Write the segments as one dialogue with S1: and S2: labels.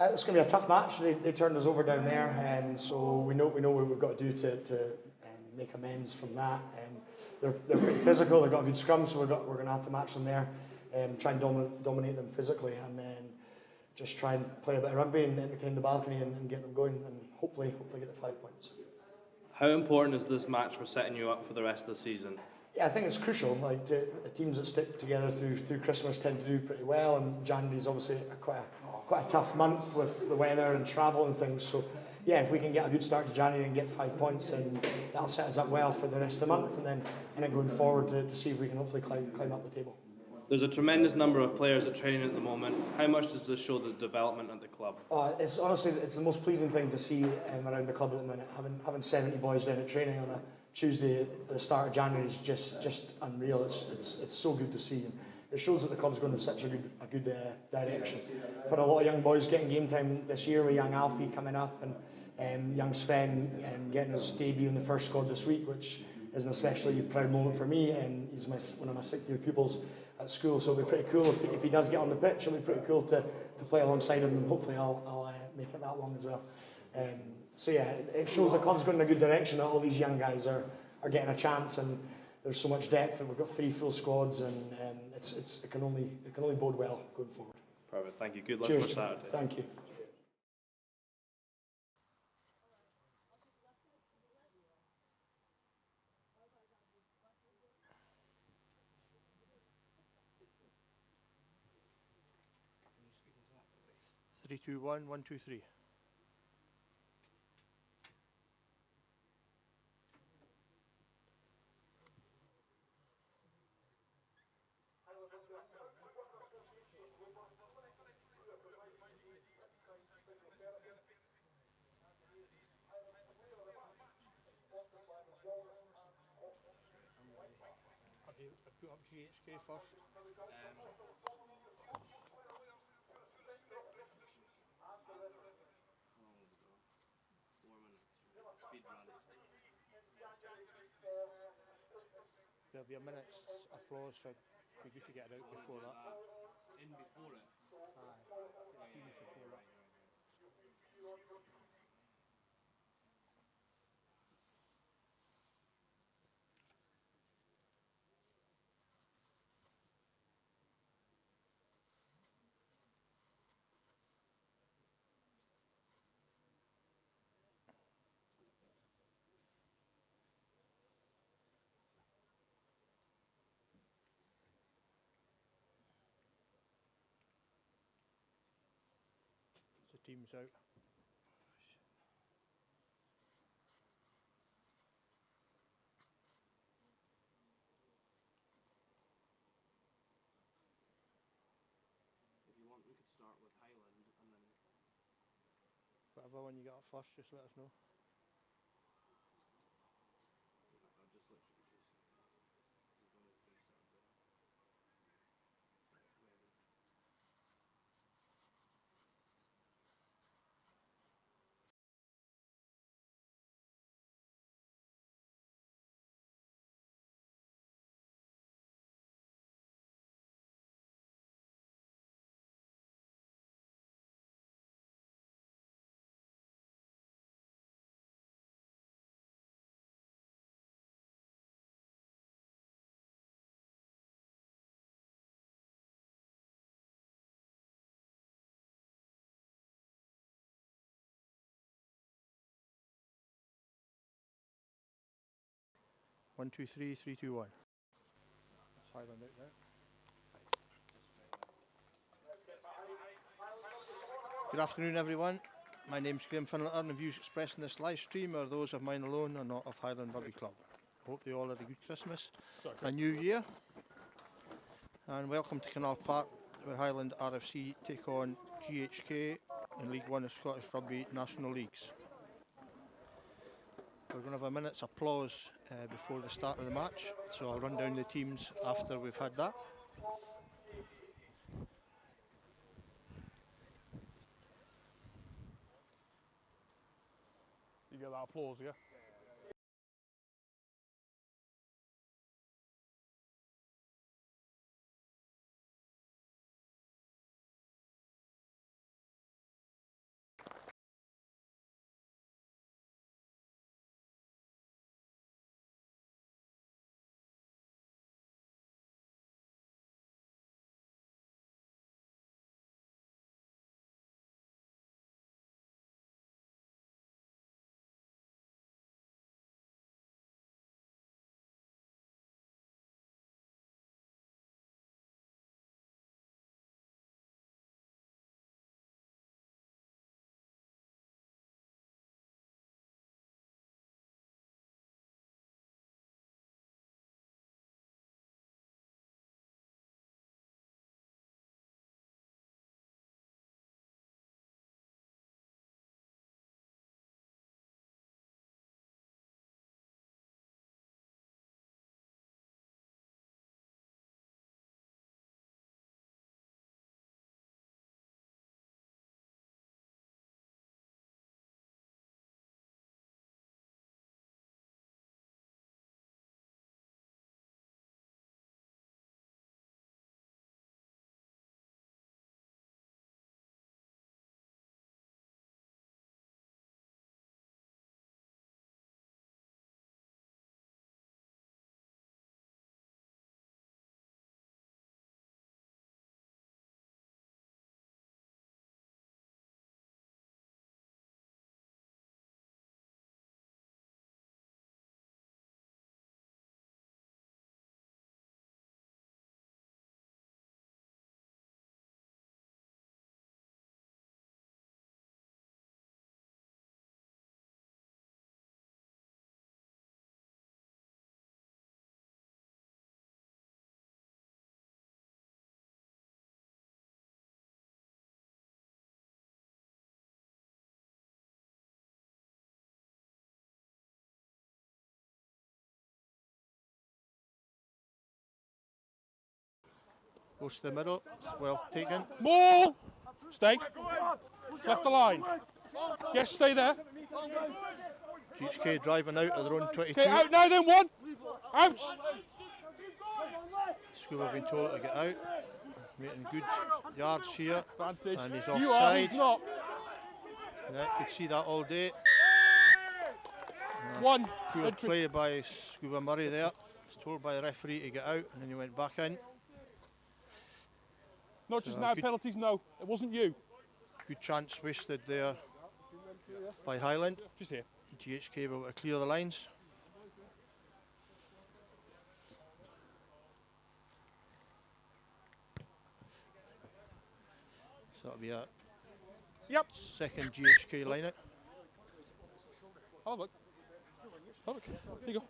S1: It's going to be a tough match. They turned us over down there, and so we know what we've got to do to make amends from that. They're pretty physical. They've got a good scrum, so we're going to have to match them there, try and dominate them physically, and then just try and play a bit of rugby and entertain the balcony and get them going, and hopefully get the 5 points.
S2: How important is this match for setting you up for the rest of the season?
S1: Yeah, I think it's crucial. Like the teams that stick together through Christmas tend to do pretty well, and January is obviously quite a tough month with the weather and travel and things. So yeah, if we can get a good start to January and get 5 points, then that'll set us up well for the rest of the month, and then going forward to see if we can hopefully climb up the table.
S2: There's a tremendous number of players at training at the moment. How much does this show the development at the club?
S1: It's honestly the most pleasing thing to see around the club at the minute. Having 70 boys down at training on a Tuesday at the start of January is just unreal. It's so good to see, and it shows that the club's going in such a good direction. For a lot of young boys getting game time this year, with young Alfie coming up and young Sven getting his debut in the first squad this week, which is an especially proud moment for me. And he's one of my 6th year pupils at school, so it'll be pretty cool if he does get on the pitch. It'll be pretty cool to play alongside him, and hopefully I'll make it that long as well. So yeah, it shows the club's going in a good direction. That all these young guys are getting a chance, and there's so much depth, and we've got 3 full squads, and it can only bode well going forward.
S2: Perfect. Thank you. Good luck
S1: Cheers.
S2: for Saturday.
S1: Thank you.
S3: Three, two, one, 1, 2, 3. I've put up GHK first. There'll be a minute's applause, so it'd be good to get it out before that.
S2: In before it?
S3: The team's out.
S2: If you want, we could start with Highland and then...
S3: Whatever one you get up first, just let us know.
S2: I'll just literally choose. There's only 3 Saturday.
S3: One, two, three, 3, 2, 1. That's Highland out now. Good afternoon, everyone. My name's Graham Finlater, and the views expressed in this live stream are those of mine alone and not of Highland Rugby Club. I hope they all had a good Christmas, a new year, and welcome to Canal Park, where Highland RFC take on GHK in League One of Scottish Rugby National Leagues. We're going to have a minute's applause before the start of the match, so I'll run down the teams after we've had that.
S4: You get that applause, yeah?
S3: Goes to the middle. It's well taken.
S4: Ball! Stay. Left the line. Yes, stay there.
S3: GHK driving out of their own 22.
S4: Okay, out now then, one. Out.
S3: School have been told to get out. Making good yards here.
S4: Advantage.
S3: And he's
S4: You are,
S3: offside.
S4: he's not.
S3: Yeah, could see that all day.
S4: One.
S3: Poor
S4: Entry.
S3: play by Scuba Murray there. He's told by the referee to get out and then he went back in.
S4: Not just
S3: So
S4: now,
S3: good-
S4: penalties, no. It wasn't you.
S3: Good chance wasted there by Highland.
S4: Just here.
S3: GHK will to clear the lines. So that'll be a
S4: Yep.
S3: second GHK line out.
S4: Oh, look. Oh, look. There you go.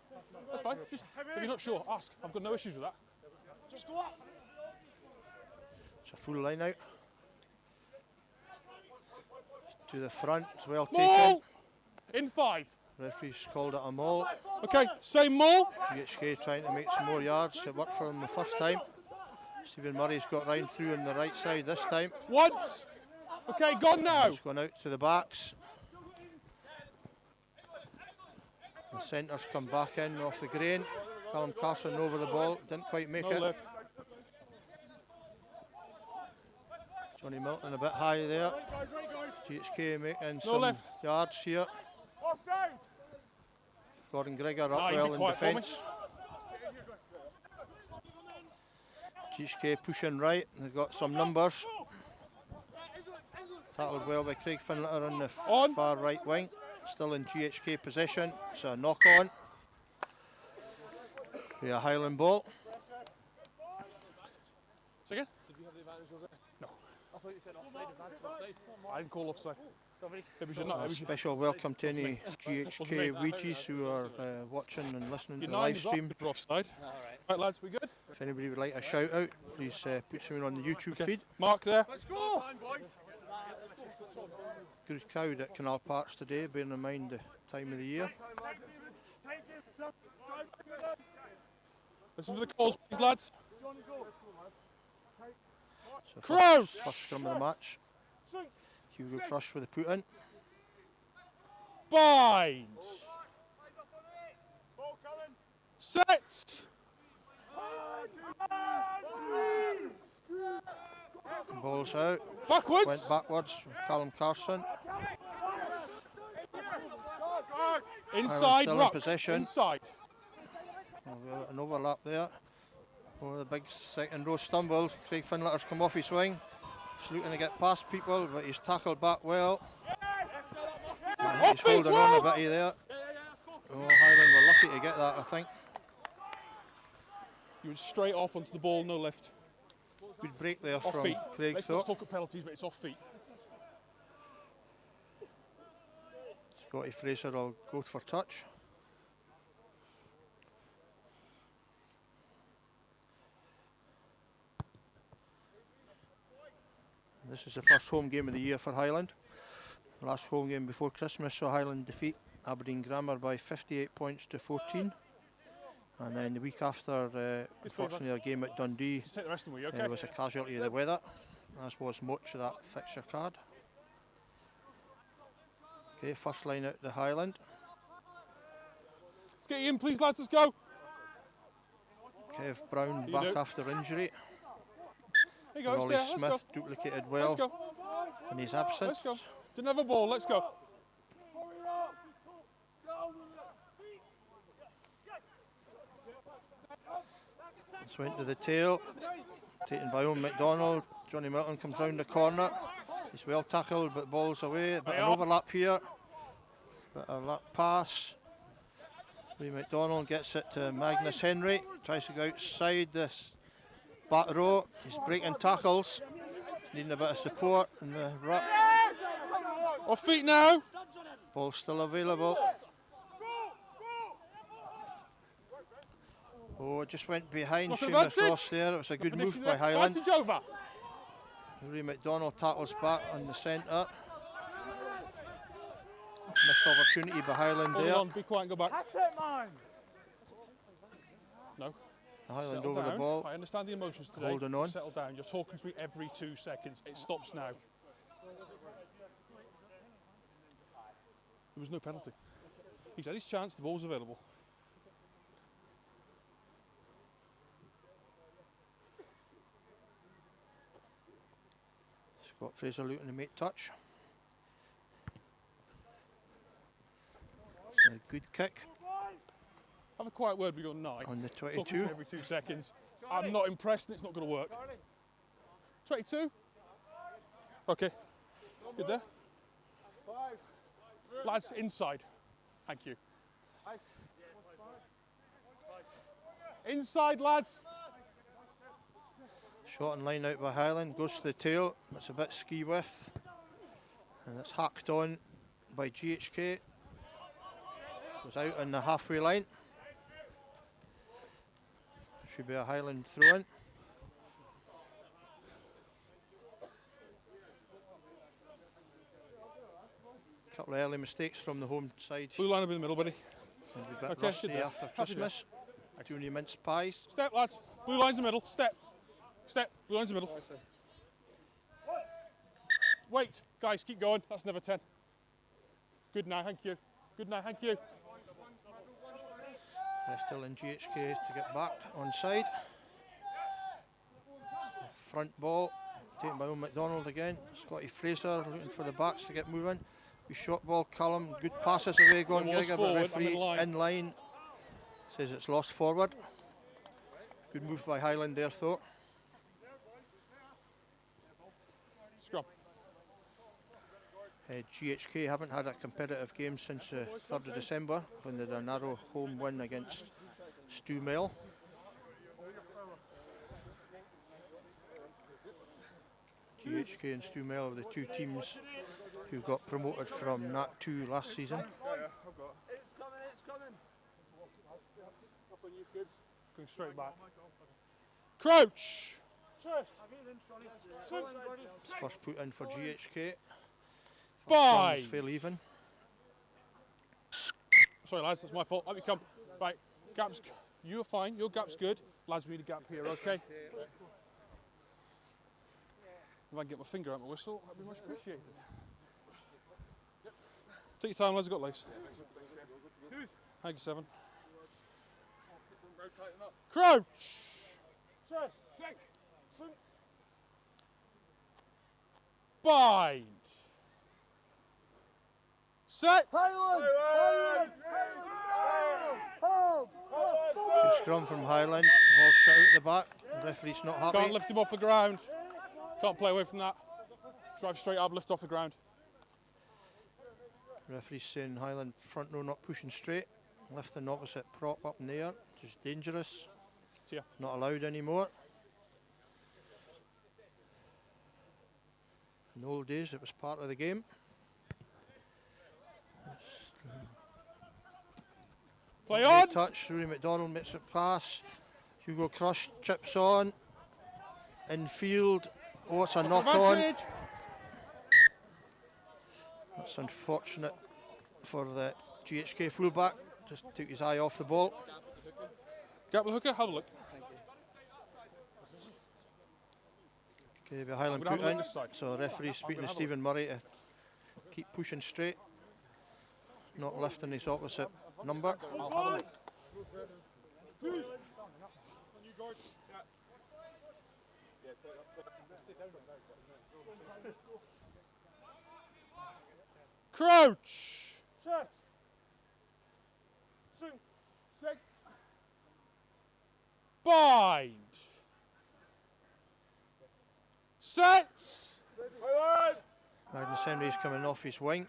S4: That's fine. Just, if you're not sure, ask. I've got no issues with that.
S3: It's a full line out. To the front, it's well taken.
S4: Maul! In 5.
S3: Referee's called it a maul.
S4: Okay, same maul.
S3: GHK trying to make some more yards. It worked for them the first time. Stephen Murray's got round through on the right side this time.
S4: Once. Okay, gone now.
S3: It's gone out to the backs. The centres come back in off the grain. Callum Carson over the ball, didn't quite make
S4: No
S3: it.
S4: lift.
S3: Johnny Milton a bit high there. GHK making some
S4: left.
S3: yards here. Gordon Gregor up
S4: Ah, you
S3: well
S4: be
S3: in
S4: quiet for me.
S3: defence. GHK pushing right, they've got some numbers. Tackled well by Craig Finletter on the
S4: On.
S3: far right wing. Still in GHK possession. It's a knock on. Be a Highland ball.
S4: Say again? Did we have the advantage over there? No. I thought you said offside. Offside. I didn't call offside. It was your
S3: A special welcome to any GHK Ouija's who are watching and listening to
S4: Your
S3: the
S4: 9
S3: live
S4: is up
S3: stream.
S4: for offside. Right, lads, we good?
S3: If anybody would like a shout out, please put something on the YouTube feed.
S4: Mark there.
S3: Good crowd at Canal Park today, bearing in mind the time of the year.
S4: Listen for the calls, please, lads.
S3: So
S4: Crouch!
S3: first scrum of the match. Hugo Crush with the put in.
S4: Bind. Set.
S3: Ball's out.
S4: Backwards.
S3: Went backwards from Callum Carson.
S4: Inside.
S3: still in
S4: Ruck.
S3: possession.
S4: Inside.
S3: Oh, we've got an overlap there. Oh, the big second row stumble. Craig Finletter's come off his wing. He's looking to get past people, but he's tackled back well. And he's holding on a bit there. Oh, Highland were lucky to get that, I think.
S4: You went straight off onto the ball, no lift.
S3: Good break there
S4: Off
S3: from
S4: feet.
S3: Craig
S4: Let's not
S3: Thorpe.
S4: talk at penalties, but it's off feet.
S3: Scotty Fraser will go for touch. This is the first home game of the year for Highland. The last home game before Christmas saw Highland defeat Aberdeen Grammar by 58 points to 14. And then the week after, unfortunately, our game at Dundee
S4: Just take the rest of them, okay?
S3: was a casualty of the weather, as was much of that fixture card. Okay, first line out the Highland.
S4: Let's get you in, please, lads. Let's go.
S3: Kev Brown
S4: You
S3: back
S4: do.
S3: after injury.
S4: There you go. It's
S3: Rolly
S4: there. Let's go.
S3: Smith duplicated well
S4: Let's go.
S3: in his absence.
S4: Let's go. Didn't have a ball. Let's go.
S3: This went to the tail, taken by Owen McDonald. Johnny Milton comes round the corner. He's well tackled, but ball's away. A bit of an overlap here. Bit of a lap pass. Lee McDonald gets it to Magnus Henry. Tries to go outside this back row. He's breaking tackles. Needing a bit of support in the ruck.
S4: Off feet now.
S3: Ball still available. Oh, it just went behind
S4: Not an
S3: Seamus
S4: advantage.
S3: Ross there. It was a good move
S4: Finishing
S3: by
S4: the
S3: Highland.
S4: advantage over.
S3: Lee McDonald tackles back on the centre. Missed opportunity by Highland
S4: Hold
S3: there.
S4: on. Be quiet and go back. No.
S3: Highland
S4: Settle
S3: over the
S4: down.
S3: ball.
S4: I understand the emotions today.
S3: Holding on.
S4: Settle down. You're talking to me every 2 seconds. It stops now. There was no penalty. He's had his chance. The ball's available.
S3: Scott Fraser looking to make touch. A good kick
S4: Have a quiet word with your nine.
S3: on the
S4: Talking to
S3: 22.
S4: me every 2 seconds. I'm not impressed and it's not going to work. 22. Okay. Good there. Lads, inside. Thank you. Inside, lads.
S3: Shot and line out by Highland, goes to the tail. That's a bit ski with. And it's hacked on by GHK. Goes out on the halfway line. Should be a Highland throw in. Couple of early mistakes from the home side.
S4: Blue line up in the middle, buddy.
S3: Maybe a bit
S4: Okay,
S3: rusty
S4: good there.
S3: after
S4: Happy
S3: Christmas. Too many mince pies.
S4: Step, lads. Blue line's in the middle. Step. Step. Blue line's in the middle. Wait. Guys, keep going. That's never 10. Good now, thank you. Good now, thank you.
S3: They're still in GHK to get back on side. Front ball taken by Owen McDonald again. Scotty Fraser looking for the backs to get moving. We shot ball, Callum. Good passes away, Gordon
S4: The ball's
S3: Gregor, but
S4: forward,
S3: referee
S4: I'm in line.
S3: in line says it's lost forward. Good move by Highland there, though.
S4: Scrum.
S3: GHK haven't had a competitive game since the 3rd of December when they had a narrow home win against Stewmel. GHK and Stewmel are the two teams who got promoted from Nat 2 last season.
S4: Going straight back. Crouch!
S3: It's first put in for GHK.
S4: Bye!
S3: Fairly even.
S4: Sorry, lads, that's my fault. Up you come. Right, gap's. You're fine. Your gap's good. Lads, we need a gap here, okay? If I can get my finger out my whistle, that'd be much appreciated. Take your time, lads. I've got lace. Thank you, 7. Crouch! Bind! Set!
S3: Good scrum from Highland. Ball shot out the back. The referee's not happy.
S4: Can't lift him off the ground. Can't play away from that. Drive straight up, lift off the ground.
S3: Referee's saying Highland front row not pushing straight. Lifting opposite prop up in the air. Just dangerous.
S4: Yeah.
S3: Not allowed anymore. In the old days it was part of the game.
S4: Play on!
S3: Touch, Rory McDonald makes it pass. Hugo Crush chips on. Infield. Oh, it's a knock on.
S4: Advantage.
S3: That's unfortunate for the GHK fullback. Just took his eye off the ball.
S4: Gap the hooker, have a look.
S3: Okay, the Highland
S4: I'm gonna
S3: put
S4: have a
S3: in.
S4: look this side.
S3: So referee speaking to Stephen Murray to keep pushing straight. Not lifting his opposite number.
S4: I'll have a look. Crouch! Bind! Set!
S3: Magden Senry's coming off his wing.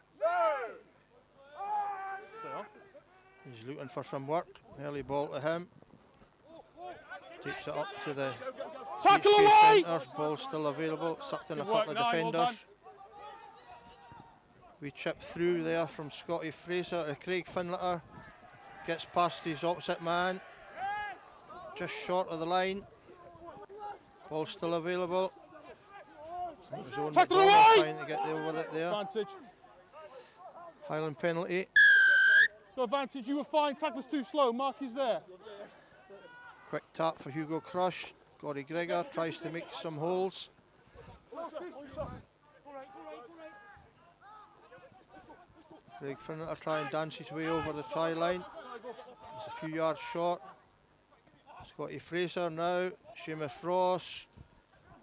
S3: He's looking for some work. Early ball to him. Takes it up to the
S4: Tackle
S3: GHK
S4: away!
S3: centres. Ball still available. Sucked in a
S4: Good
S3: couple
S4: work,
S3: of
S4: Nye, well
S3: defenders. We chip through there from Scotty Fraser to Craig Finlater. Gets past his opposite man. Just short of the line. Ball still available. His own
S4: Tackle
S3: McDonald
S4: away!
S3: trying to get over it there.
S4: Advantage.
S3: Highland penalty.
S4: No advantage, you were fine. Tackle's too slow. Mark is there.
S3: Quick tap for Hugo Crush. Gary Gregor tries to make some holes. Craig Finneter try and dance his way over the try line. He's a few yards short. Scotty Fraser now. Seamus Ross.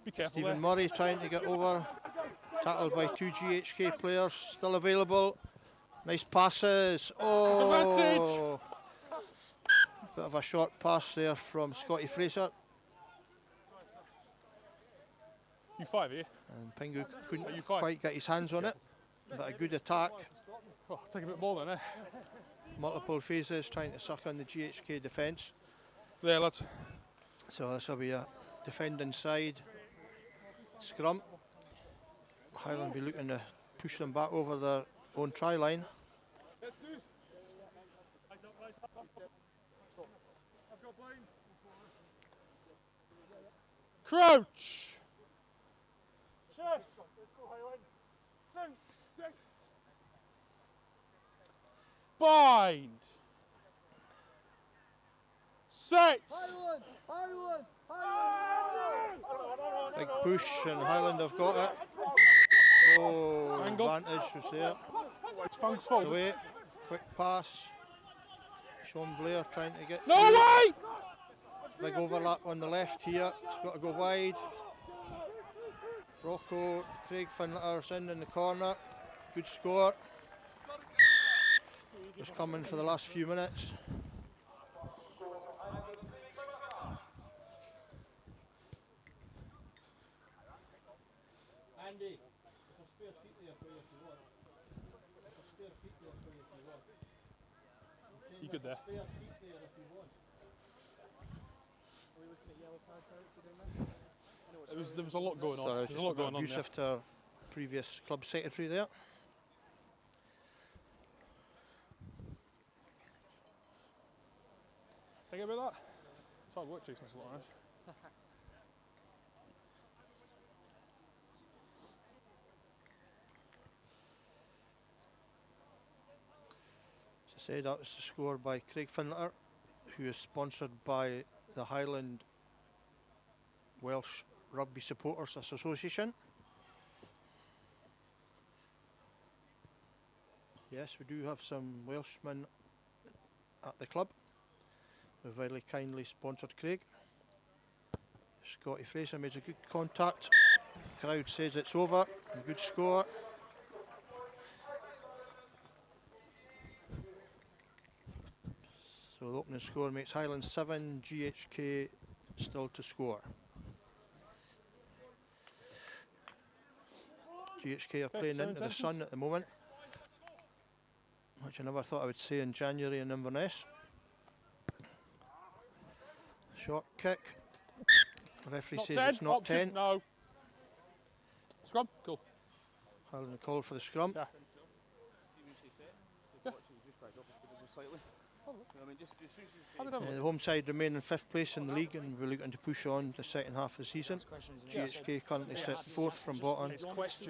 S4: Be careful
S3: Stephen
S4: there.
S3: Murray trying to get over. Tackled by 2 GHK players. Still available. Nice passes. Oh! Bit of a short pass there from Scotty Fraser.
S4: You 5 here.
S3: And Pingu couldn't
S4: Are you fine?
S3: quite get his hands on it. But a good attack.
S4: Oh, take a bit more then, eh?
S3: Multiple phases trying to suck on the GHK defence.
S4: There, lads.
S3: So this will be a defending side scrum. Highland will be looking to push them back over their own try line.
S4: Crouch! Bind! Set!
S3: Big push and Highland have got it. Oh,
S4: Angle.
S3: advantage was there.
S4: It's Fang's fault.
S3: Away, quick pass. Sean Blair trying to get
S4: No
S3: through.
S4: way!
S3: Big overlap on the left here. It's got to go wide. Rocco, Craig Finletter's in the corner. Good score. Just coming for the last few minutes. Andy, there's a spare seat there for you if you want. There's a spare seat there for you if you want.
S4: You good there?
S3: Spare seat there if you want.
S1: Are we looking at yellow card penalty down there?
S4: There was a lot going on.
S3: Sorry,
S4: There's a lot going on there.
S3: abusive to our previous club secretary there.
S4: Think about that? It's hard work chasing this a lot, right?
S3: As I said, that was the score by Craig Finletter, who is sponsored by the Highland Welsh Rugby Supporters Association. Yes, we do have some Welshmen at the club. We've very kindly sponsored Craig. Scotty Fraser made a good contact. The crowd says it's over. A good score. So the opening score makes Highland 7, GHK still to score. GHK are playing into the sun at the moment, which I never thought I would say in January in Inverness. Short kick. The referee
S4: Not
S3: says
S4: 10.
S3: it's not
S4: Option.
S3: 10.
S4: No. Scrum? Cool.
S3: Highland call for the scrum.
S4: Yeah.
S3: The home side remain in 5th place in the league and we're looking to push on the second half of the season. GHK currently sit 4th from bottom,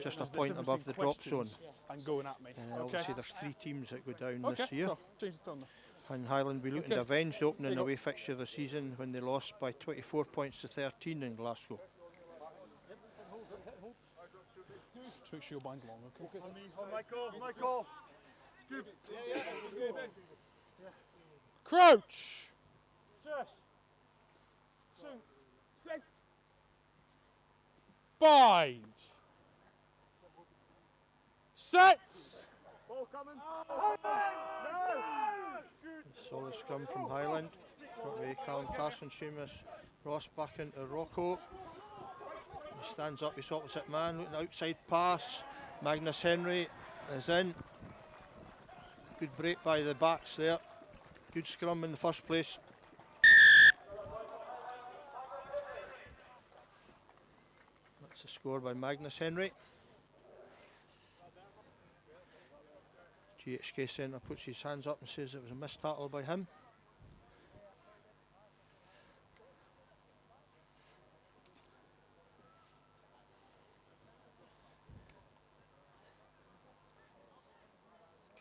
S3: just a point above the drop zone.
S4: And going at me.
S3: Obviously there's 3 teams that go down
S4: Okay.
S3: this year.
S4: Cool. Change the tone.
S3: And Highland will be looking to avenge the opening away fixture of the season when they lost by 24 points to 13 in Glasgow.
S4: Just make sure your bind's long, okay?
S5: Michael.
S4: Crouch! Bind! Set!
S3: Solid scrum from Highland. Got away Callum Carson, Seamus Ross back into Rocco. He stands up, he's opposite man, looking outside pass. Magnus Henry is in. Good break by the backs there. Good scrum in the first place. That's the score by Magnus Henry. GHK centre puts his hands up and says it was a missed tackle by him.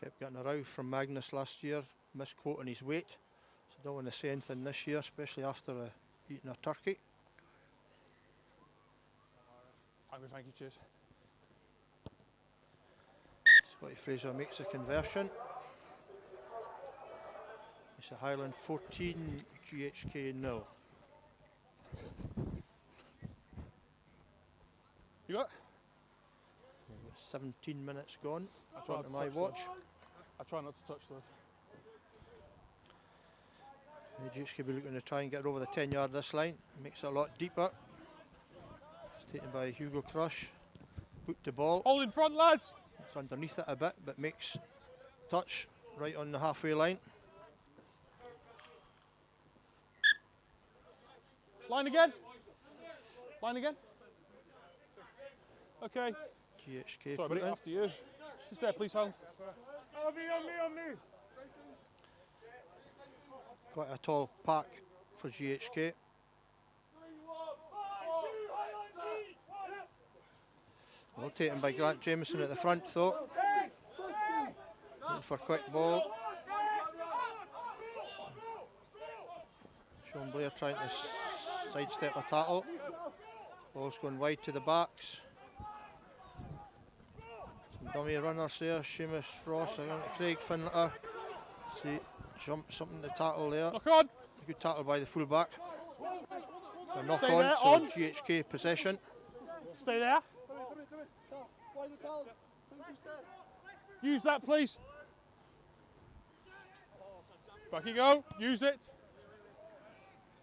S3: Kept getting a row from Magnus last year, misquoting his weight. So don't want to say anything this year, especially after eating a turkey.
S4: Thank you, cheers.
S3: Scotty Fraser makes a conversion. It's a Highland 14, GHK 0.
S4: You got it?
S3: 17 minutes gone,
S4: I try
S3: according to
S4: not
S3: my
S4: to touch
S3: watch.
S4: I try not to touch those.
S3: The GHK will be looking to try and get over the 10-yard this line. Makes it a lot deeper. It's taken by Hugo Crush. Booked the ball.
S4: Hold in front, lads!
S3: It's underneath it a bit, but makes touch right on the halfway line.
S4: Line again. Line again. Okay.
S3: GHK
S4: Sorry,
S3: put
S4: buddy,
S3: in.
S4: after you. Just there, please, Highland.
S5: On me.
S3: Quite a tall pack for GHK. Well taken by Grant Jameson at the front though. Looking for a quick ball. Sean Blair trying to sidestep a tackle. Ball's going wide to the backs. Some dummy runners there. Seamus Ross, Craig Finlater. See, jumped something to tackle there.
S4: Knock on!
S3: Good tackle by the fullback. A knock
S4: Stay
S3: on,
S4: there,
S3: so
S4: on.
S3: GHK possession.
S4: Stay there. Use that, please. Back you go. Use it.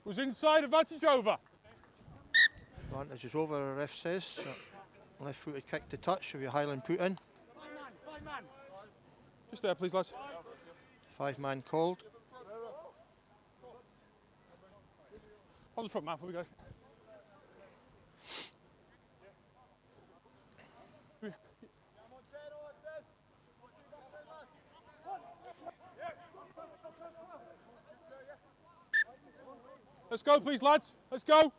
S4: Was inside, advantage over.
S3: Advantage is over, the ref says. So left footed kick to touch, will be Highland put in.
S4: Just there, please, lads.
S3: 5-man called.
S4: On the front man for me, guys. Let's go, please, lads. Let's go.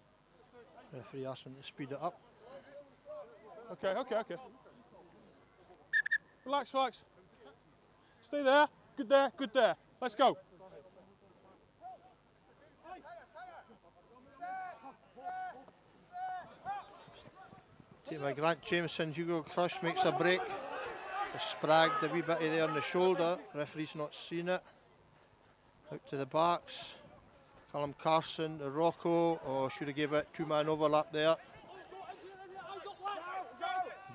S3: Referee asked him to speed it up.
S4: Okay. Relax. Stay there. Good there. Let's go.
S3: Taken by Grant Jameson, Hugo Crush makes a break. Just spragged a wee bit there on the shoulder. Referee's not seen it. Out to the backs. Callum Carson, the Rocco. Oh, should have gave it 2-man overlap there.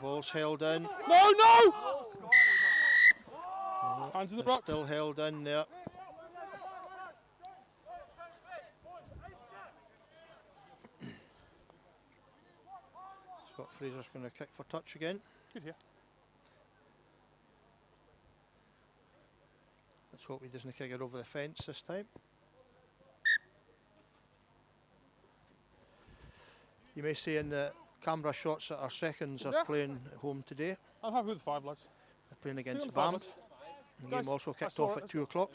S3: Ball's held in.
S4: No! Hands in the block.
S3: Still held in there. Scott Fraser's going to kick for touch again.
S4: Good here.
S3: Let's hope he doesn't kick it over the fence this time. You may say in the camera shots that our seconds are playing at home today.
S4: I'm happy with the 5, lads.
S3: They're playing against
S4: Big on the 5,
S3: Banff.
S4: lads.
S3: The
S4: Guys,
S3: game also kicked
S4: that's all
S3: off
S4: right,
S3: at 2 o'clock.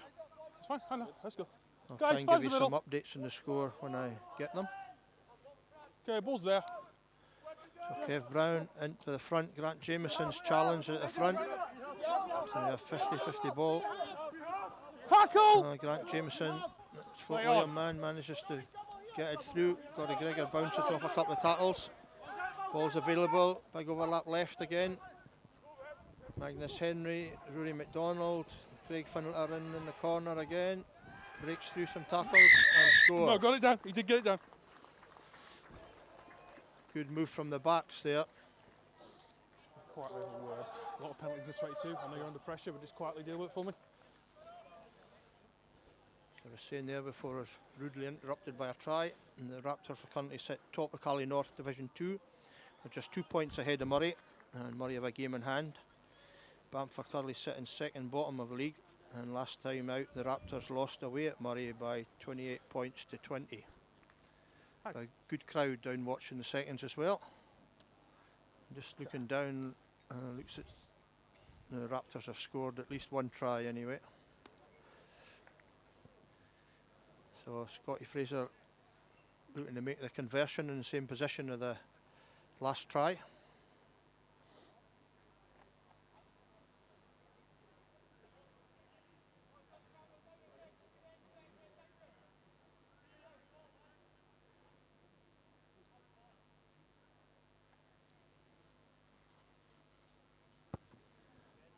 S4: It's fine. I know. Let's go.
S3: I'll
S4: Guys,
S3: try and
S4: five's
S3: give you
S4: the
S3: some
S4: middle.
S3: updates on the score when I get them.
S4: Okay, ball's there.
S3: So Kev Brown into the front. Grant Jameson's challenge at the front. So they have 50-50 ball.
S4: Tackle!
S3: Grant Jameson, that's what
S4: Play on.
S3: William Mann manages to get it through. Got a Gregor bounces off a couple of tackles. Ball's available. Big overlap left again. Magnus Henry, Rory McDonald, Craig Finlater in the corner again. Breaks through some tackles and scores.
S4: No, got it down. He did get it down.
S3: Good move from the backs there.
S4: Quietly over the word. A lot of penalties in the 22. I know you're under pressure, but just quietly deal with it for me.
S3: I was saying there before I was rudely interrupted by a try, and the Raptors are currently sit top of Cali North Division 2. They're just 2 points ahead of Murray, and Murray have a game in hand. Banff are currently sitting second bottom of the league, and last time out the Raptors lost away at Murray by 28 points to 20.
S4: Nice.
S3: A good crowd down watching the seconds as well. Just looking down, looks at the Raptors have scored at least one try anyway. So Scotty Fraser looking to make the conversion in the same position of the last try.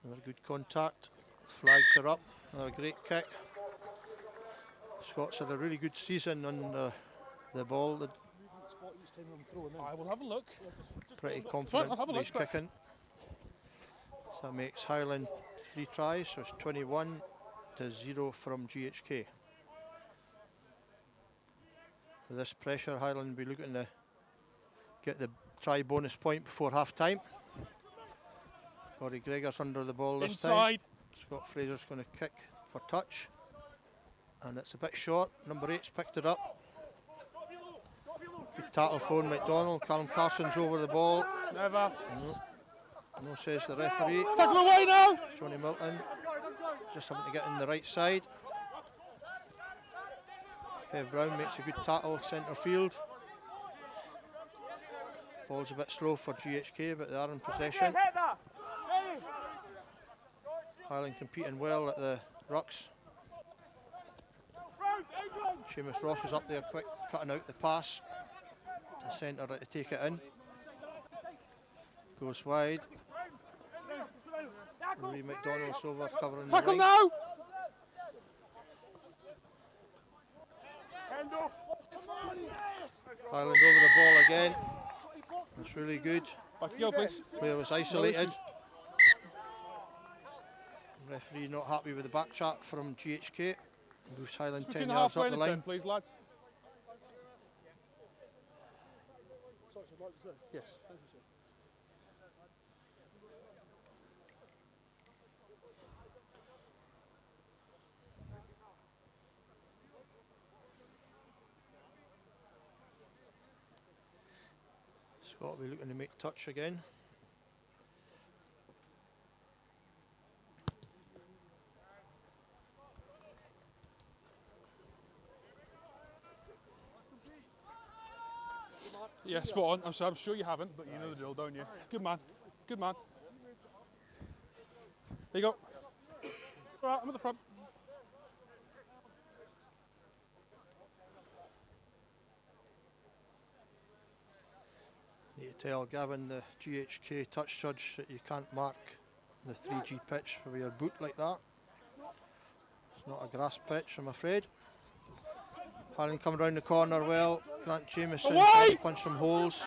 S3: Another good contact. Flags are up. Another great kick. Scots had a really good season under the ball. They're
S4: I will have a look.
S3: pretty
S4: Right,
S3: confident
S4: I'll have a
S3: with his
S4: look.
S3: kicking. So that makes Highland 3 tries, so it's 21 to 0 from GHK. With this pressure, Highland will be looking to get the try bonus point before half time. Corey Gregor's under the ball this time.
S4: Inside.
S3: Scott Fraser's going to kick for touch. And it's a bit short. Number 8's picked it up. Good tackle phone, McDonald. Callum Carson's over the ball.
S4: Never.
S3: No, says the referee.
S4: Tackle away now.
S3: Johnny Milton just having to get in the right side. Kev Brown makes a good tackle, centre field. Ball's a bit slow for GHK, but they are in possession. Highland competing well at the rucks. Seamus Ross is up there quick, cutting out the pass. The centre to take it in. Goes wide. Lee McDonald's over covering
S4: Tackle
S3: the line.
S4: now.
S3: Highland over the ball again. That's really good.
S4: Back you go, please.
S3: Player was isolated. Referee not happy with the back chat from GHK. Moves Highland 10
S4: Between the
S3: yards
S4: halfway
S3: up
S4: and
S3: the
S4: the
S3: line.
S4: 10, please, lads. Yes.
S3: Scott will be looking to make touch again.
S4: Yeah, spot on. I'm sure you haven't, but you know the drill, don't you? Good man. Good man. There you go. All right, I'm at the front.
S3: Need to tell Gavin, the GHK touch judge, that you can't mark the 3G pitch with your boot like that. It's not a grass pitch, I'm afraid. Highland coming round the corner well. Grant Jamieson trying to punch some holes.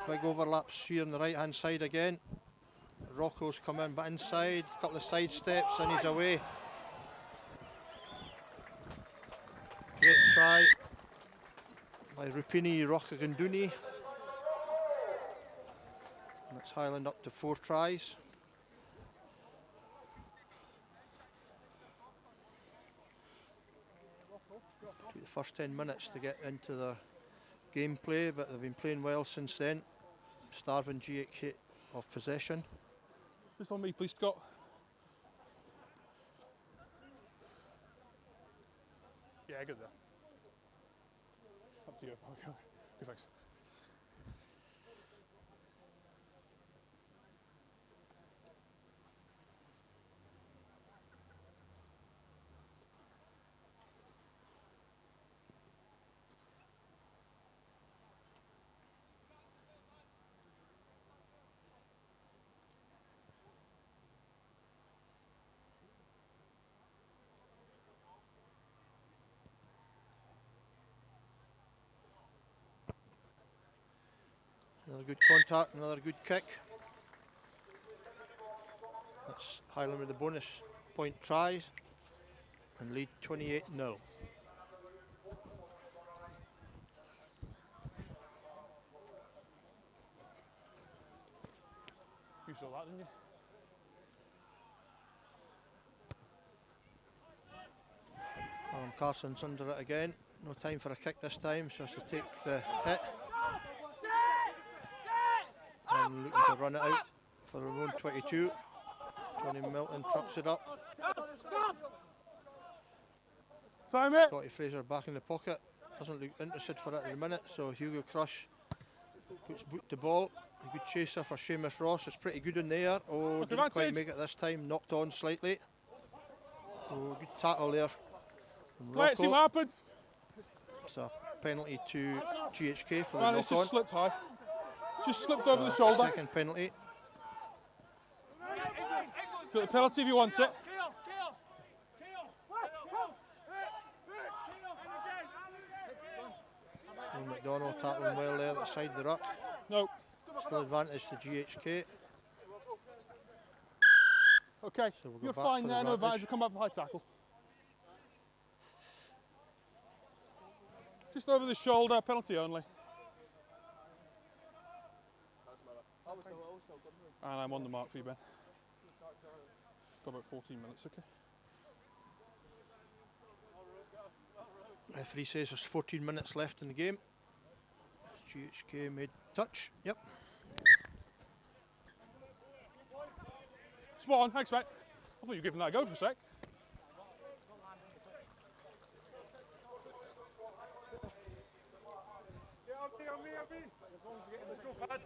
S3: Big overlaps here on the right hand side again. Rocco's come in but inside, a couple of side steps and he's away. Great try by Rupini Rockaganduni. That's Highland up to 4 tries. Took the first 10 minutes to get into their gameplay, but they've been playing well since then. Starving GHK of possession.
S4: Just on me, please, Scott. Yeah, good there. Up to you. Okay. Good, thanks.
S3: Another good contact, another good kick. That's Highland with the bonus point tries and lead 28-0.
S4: You saw that, didn't you?
S3: Callum Carson's under it again. No time for a kick this time, so has to take the hit. And looking to run it out for their own 22. Johnny Milton trucks it up.
S4: Time it.
S3: Scotty Fraser back in the pocket. Doesn't look interested for it at the minute, so Hugo Crush puts boot to ball. A good chaser for Seamus Ross. It's pretty good in the air. Oh, didn't quite
S4: advantage.
S3: make it this time. Knocked on slightly. Oh, good tackle there from
S4: Let's see
S3: Rocco.
S4: what happens.
S3: It's a penalty to GHK for the
S4: Man, it's
S3: knock on.
S4: just slipped high. Just slipped over the shoulder.
S3: Second penalty.
S4: Got the penalty if you want it.
S3: Ian McDonald tackling well there at the side of the ruck.
S4: No.
S3: Still advantage to GHK.
S4: Okay,
S3: So we'll go
S4: you're
S3: back
S4: fine
S3: for the
S4: there, no
S3: advantage.
S4: advantage, we'll come back for high tackle. Just over the shoulder, penalty only. And I'm on the mark for you, Ben. Got about 14 minutes, okay.
S3: Referee says there's 14 minutes left in the game. GHK made touch. Yep.
S4: Spot on, thanks mate. I thought you were giving that a go for a sec.
S5: Let's go, Pad.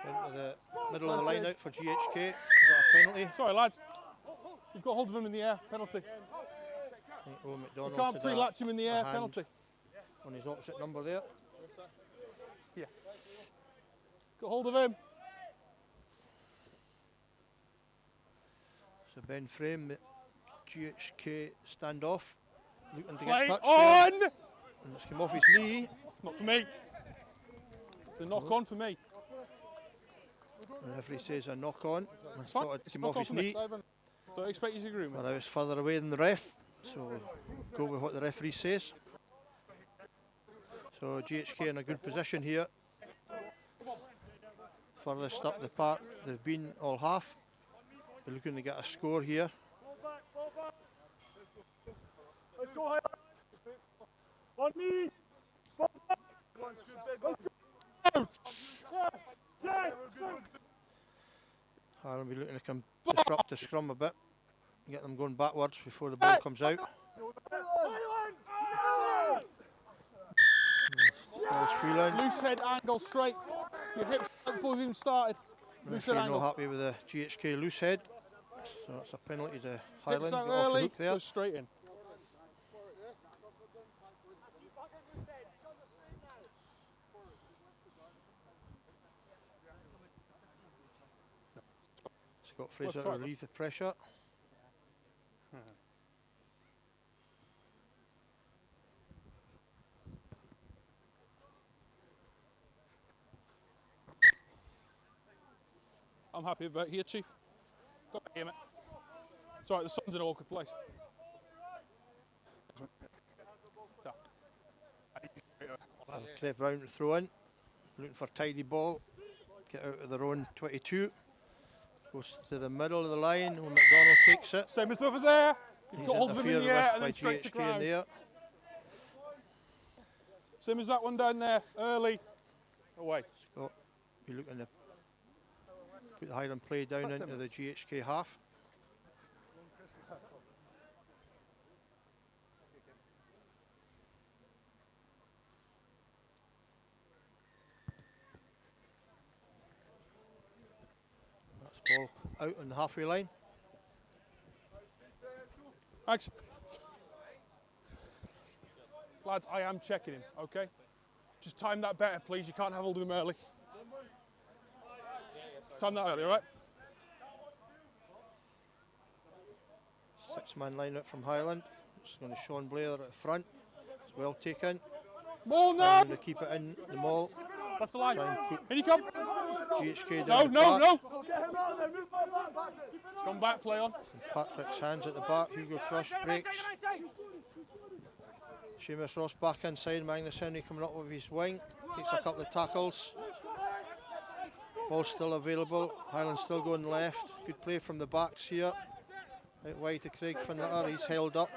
S3: Into the middle of the line out for GHK. Got a penalty.
S4: Sorry lads, you've got hold of him in the air, penalty.
S3: I think Owen
S4: You
S3: McDonald
S4: can't
S3: had
S4: pre-latch him in the
S3: a
S4: air,
S3: hand
S4: penalty.
S3: on his opposite number there.
S4: Yeah. Got hold of him.
S3: So Ben Frame, the GHK standoff, looking to
S4: Play
S3: get touch
S4: on!
S3: there. And it's come off his knee.
S4: Not for me. It's a knock on for me.
S3: The referee says a knock on. I
S4: It's fine.
S3: thought it
S4: It's
S3: came
S4: a
S3: off
S4: knock on
S3: his
S4: for me.
S3: knee,
S4: Don't expect you to agree with
S3: but
S4: me.
S3: I was further away than the ref. So we'll go with what the referee says. So GHK in a good position here. Furthest up the park they've been all half. They're looking to get a score here.
S5: Let's go, Highland. On me.
S3: Highland will be looking to come disrupt the scrum a bit. Get them going backwards before the ball comes out. Ball's freeline.
S4: Loose head angle straight. Your hips before we've even started. Loose head
S3: Referee not
S4: angle.
S3: happy with the GHK loose head. So it's a penalty to
S4: Hips
S3: Highland.
S4: out
S3: Got off the
S4: early,
S3: hook there.
S4: goes straight in.
S3: Scott Fraser
S4: sorry.
S3: to relieve the pressure.
S4: I'm happy about here, Chief. Got back here, mate. It's alright, the sun's in an awkward place.
S3: Cliff Brown to throw in. Looking for tidy ball. Get out of their own 22. Goes to the middle of the line. When McDonald takes it.
S4: Same as over there. You've
S3: He's
S4: got hold of him in
S3: interfered
S4: the air
S3: with
S4: and
S3: by
S4: then straight to
S3: GHK in
S4: ground.
S3: there.
S4: Same as that one down there, early. Away.
S3: Scott be looking to put the Highland play down into the GHK half. That's ball out on the halfway line.
S4: Thanks. Lads, I am checking him, okay? Just time that better, please. You can't have hold of him early. Just time that early, all right?
S3: Six-man line out from Highland. It's going to Sean Blair at the front. It's well taken.
S4: Maul now!
S3: Going to keep it in the maul.
S4: Left the line.
S3: Try and put
S4: In you come.
S3: GHK
S4: No,
S3: down the
S4: no,
S3: back.
S4: no.
S5: Get him out of there. Move my back, Patrick.
S4: It's gone back, play on.
S3: Patrick's hands at the back. Hugo Crush breaks. Seamus Ross back inside. Magnus Henry coming up with his wing. Takes a couple of tackles. Ball's still available. Highland still going left. Good play from the backs here. Out wide to Craig Finletter. He's held up.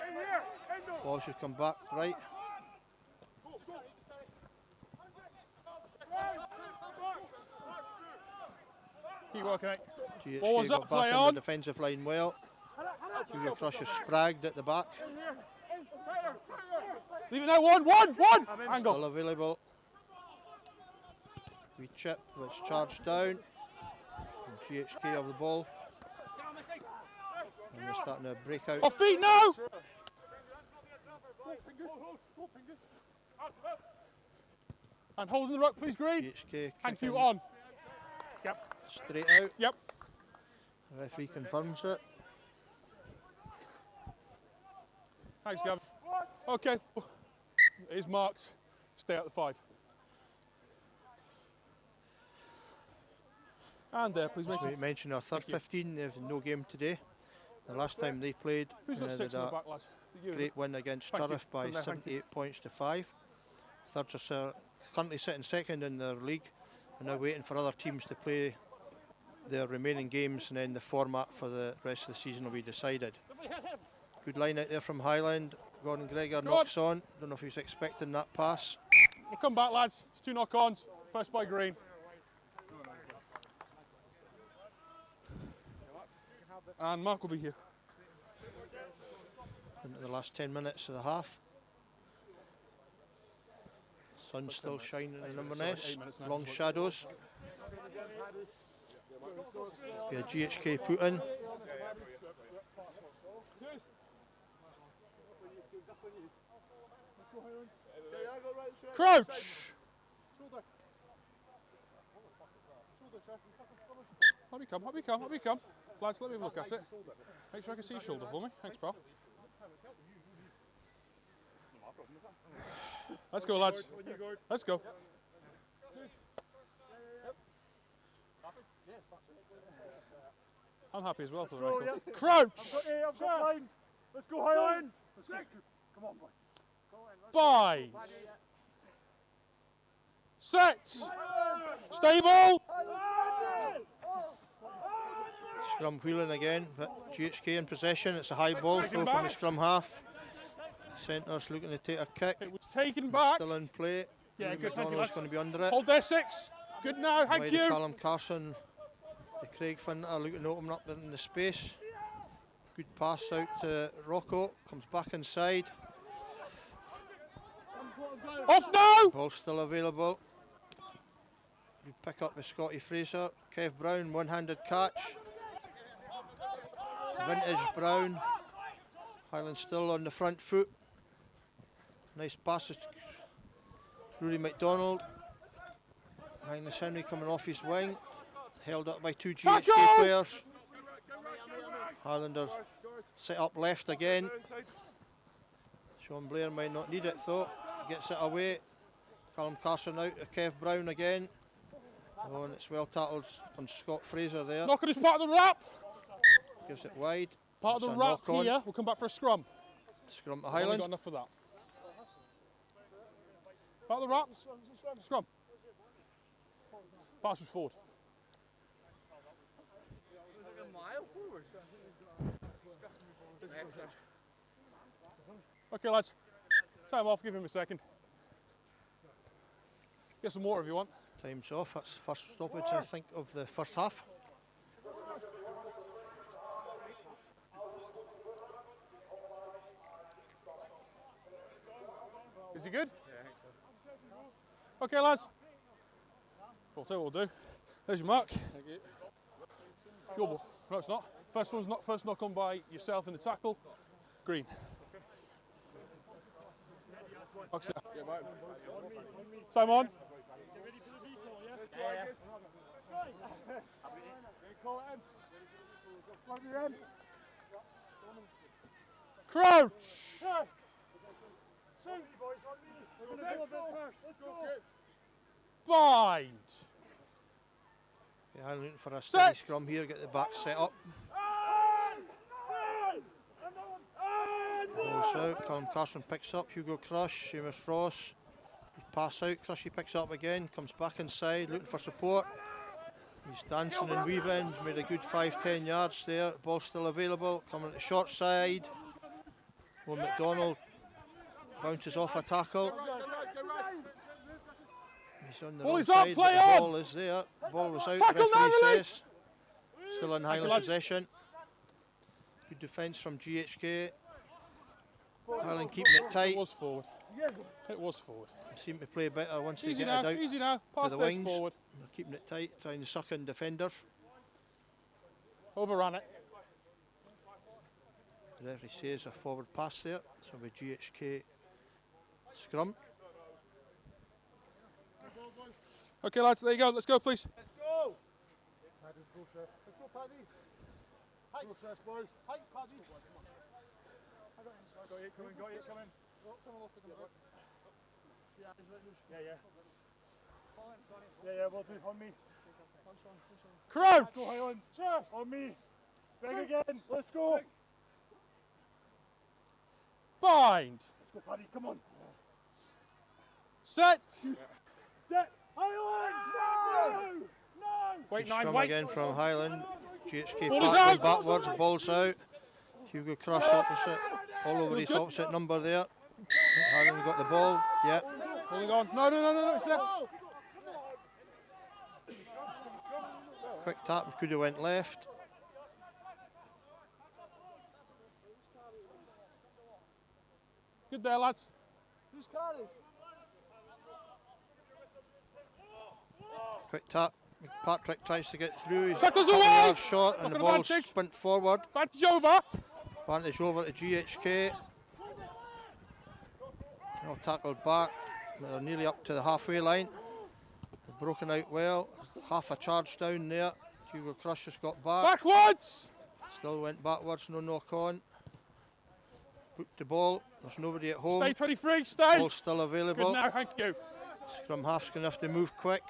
S3: Ball should come back right.
S4: Keep working, mate.
S3: GHK
S4: Ball's
S3: got
S4: up, play
S3: back on
S4: on.
S3: the defensive line well. Hugo Crush is spragged at the back.
S4: Leave it now, one. Angle.
S3: Still available. We chip, but it's charged down. And GHK of the ball. And they're starting to break out.
S4: Off feet now. And holding the ruck, please, Green.
S3: GHK
S4: Thank you,
S3: kicking
S4: on. Yep.
S3: straight out.
S4: Yep.
S3: The referee confirms it.
S4: Thanks, Gavin. Okay. It is marked. Stay at the 5. And there, please,
S3: As
S4: Mason.
S3: we mentioned, our third
S4: Thank you.
S3: 15, they have no game today. The last time they played,
S4: Who's got
S3: they
S4: 6
S3: had
S4: in the
S3: a
S4: back, lads? You.
S3: great win against
S4: Thank you.
S3: Turriff by
S4: From there, thank you.
S3: 78 points to 5. Thirds are currently sitting second in their league and now waiting for other teams to play their remaining games, and then the format for the rest of the season will be decided. Good line out there from Highland. Gordon Gregor knocks on. Don't know if he was expecting that pass.
S4: We'll come back, lads. It's 2 knock-ons. First by Green. And Mark will be here.
S3: Into the last 10 minutes of the half. Sun's still shining in Inverness.
S4: 8 minutes now.
S3: Long shadows. Be a GHK put in.
S4: Crouch! Up you come, up you come, up you come. Lads, let me have a look at it. Make sure I can see your shoulder for me. Thanks, pal. Let's go, lads. Let's go. I'm happy as well for the record. Crouch!
S5: I've got line. Let's go, Highland. Come on, boy.
S4: Bind. Set. Stable.
S3: Scrum wheeling again, but GHK in possession. It's a high ball
S4: Taken
S3: throw from the
S4: back.
S3: scrum half. Centre's looking to take a kick.
S4: It was taken back.
S3: Still in play.
S4: Yeah,
S3: Louis
S4: good. Thank you,
S3: McDonald's
S4: lads.
S3: going to be under it.
S4: Hold there, 6. Good now. Thank
S3: Wide
S4: you.
S3: Callum Carson, the Craig Finter looking to open up in the space. Good pass out to Rocco. Comes back inside.
S4: Off now.
S3: Ball still available. Good pick up with Scotty Fraser. Kev Brown, one-handed catch. Vintage Brown. Highland still on the front foot. Nice passes to Rory McDonald. Magnus Henry coming off his wing. Held up by 2 GHK
S4: Tackle!
S3: players. Highlanders set up left again. Sean Blair might not need it though. Gets it away. Callum Carson out to Kev Brown again. Oh, and it's well tackled on Scott Fraser there.
S4: Knocking is part of the wrap.
S3: Gives it wide.
S4: Part of
S3: It's
S4: the
S3: a
S4: wrap
S3: knock on.
S4: here. We'll come back for a scrum.
S3: Scrum to
S4: I've only
S3: Highland.
S4: got enough for that. Part of the wrap. Scrum. Pass was forward. Okay, lads. Time off. Give him a second. Get some water if you want.
S3: Time's off. That's first stoppage, I think, of the first half.
S4: Is he good? Yeah, I think so. Okay, lads. We'll tell you what we'll do. There's your mark. Thank you. Your ball. No, it's not. First knock on by yourself in the tackle. Green. Okay. Time on. Crouch. Bind.
S3: Yeah, I'm looking for a steady
S4: Set.
S3: scrum here. Get the back set up. Balls out. Callum Carson picks up. Hugo Crush. Seamus Ross. Pass out. Crushy picks up again. Comes back inside. Looking for support. He's dancing and weaving. He's made a good 5-10 yards there. Ball still available. Coming to the short side. Will McDonald bounces off a tackle. He's on the
S4: Ball
S3: wrong
S4: is up,
S3: side,
S4: play
S3: but the
S4: on.
S3: ball is there. Ball was out,
S4: Tackle now,
S3: referee
S4: lads.
S3: says. Still in Highland
S4: lads.
S3: possession. Good defence from GHK. Highland keeping it tight.
S4: It was forward. It was forward.
S3: Seem to play better once they
S4: Easy
S3: get
S4: now.
S3: it out
S4: Easy now.
S3: to
S4: Pass
S3: the
S4: this
S3: wings.
S4: forward.
S3: They're keeping it tight, trying to suck in defenders.
S4: Overran it.
S3: The referee says a forward pass there. So with GHK Scrum.
S4: Okay, lads, there you go. Let's go, please.
S5: Let's go! Paddy, process. Let's go, Paddy. Height. Process, boys. Height, Paddy. I got you, come in, got you, come in. Yeah, we'll do. On me.
S4: Crouch!
S5: Let's go, Highland. On me. Big again. Let's go.
S4: Bind!
S5: Let's go, Paddy, come on.
S4: Set!
S5: Set. Highland! No! No!
S4: Wait,
S3: Good
S4: 9,
S3: scrum
S4: wait!
S3: again from Highland. GHK
S4: Ball is
S3: Park
S4: out.
S3: going backwards, ball's out. Hugo Crush opposite, all over his
S4: good.
S3: opposite number there. Highland got the ball, yeah.
S4: Holding on. No, it's there.
S3: Quick tap, could have went left.
S4: Good there, lads.
S5: Who's Carly?
S3: Quick tap. Patrick tries to get through. He's
S4: Tackles
S3: couple
S4: away.
S3: yards short, and the
S4: Pocket
S3: ball
S4: advantage.
S3: sprint forward.
S4: Advantage over.
S3: Advantage over to GHK. Well tackled back. They're nearly up to the halfway line. They've broken out well. Half a charge down there. Hugo Crush has got back.
S4: Backwards!
S3: Still went backwards, no knock on. Put the ball. There's nobody at home.
S4: Stay 23, stay.
S3: Ball's still
S4: Good
S3: available.
S4: now, thank you.
S3: Scrum half's going to have to move quick.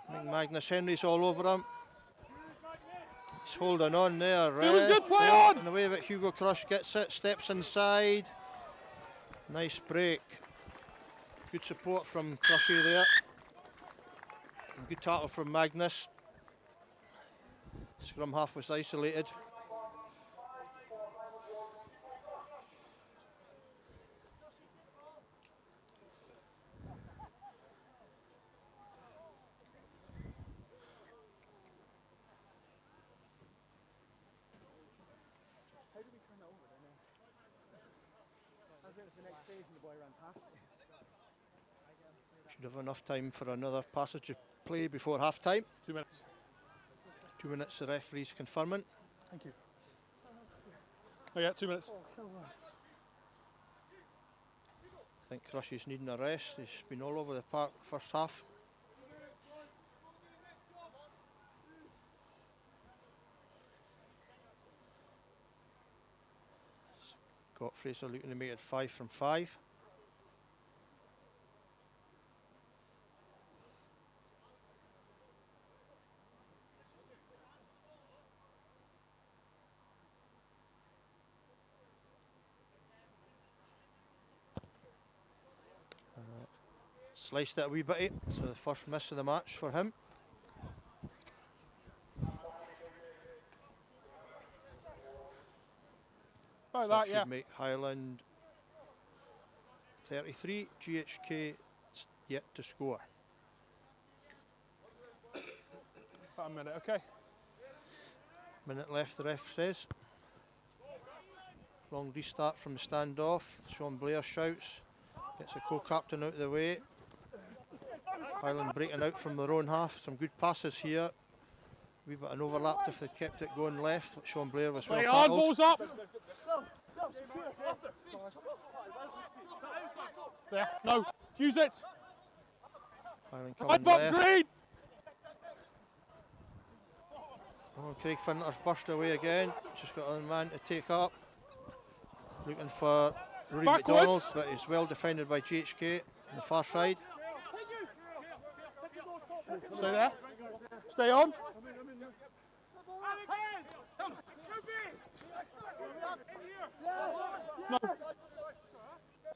S3: I think Magnus Henry's all over him. He's holding on there.
S4: Feels
S3: ref.
S4: good, play
S3: Yeah,
S4: on.
S3: And the way that Hugo Crush gets it, steps inside. Nice break. Good support from Crushy there. And good tackle from Magnus. Scrum half was isolated.
S5: How did we turn that over then? I was waiting for the next phase and the boy ran past me.
S3: Should have enough time for another passage of play before half time.
S4: 2 minutes.
S3: 2 minutes, the referee's confirming.
S4: Thank you. Oh yeah, 2 minutes.
S3: I think Crushy's needing a rest. He's been all over the park first half. Scott Fraser looking to make it 5 from 5. Sliced it a wee bit, so the first miss of the match for him.
S4: Oh,
S3: That
S4: that,
S3: should
S4: yeah.
S3: make Highland 33, GHK yet to score.
S4: About a minute, okay.
S3: Minute left, the ref says. Long restart from the standoff. Sean Blair shouts, gets the co-captain out of the way. Highland breaking out from their own half. Some good passes here. Wee bit an overlap if they kept it going left. But Sean Blair was well
S4: Play on,
S3: tackled.
S4: balls up. There, no, use it.
S3: Highland
S4: Right
S3: coming
S4: up,
S3: left.
S4: green.
S3: Oh, Craig Finter's burst away again. Just got a man to take up. Looking for Rory
S4: Backwards.
S3: McDonald, but he's well defended by GHK on the far side.
S4: Stay there. Stay on. No,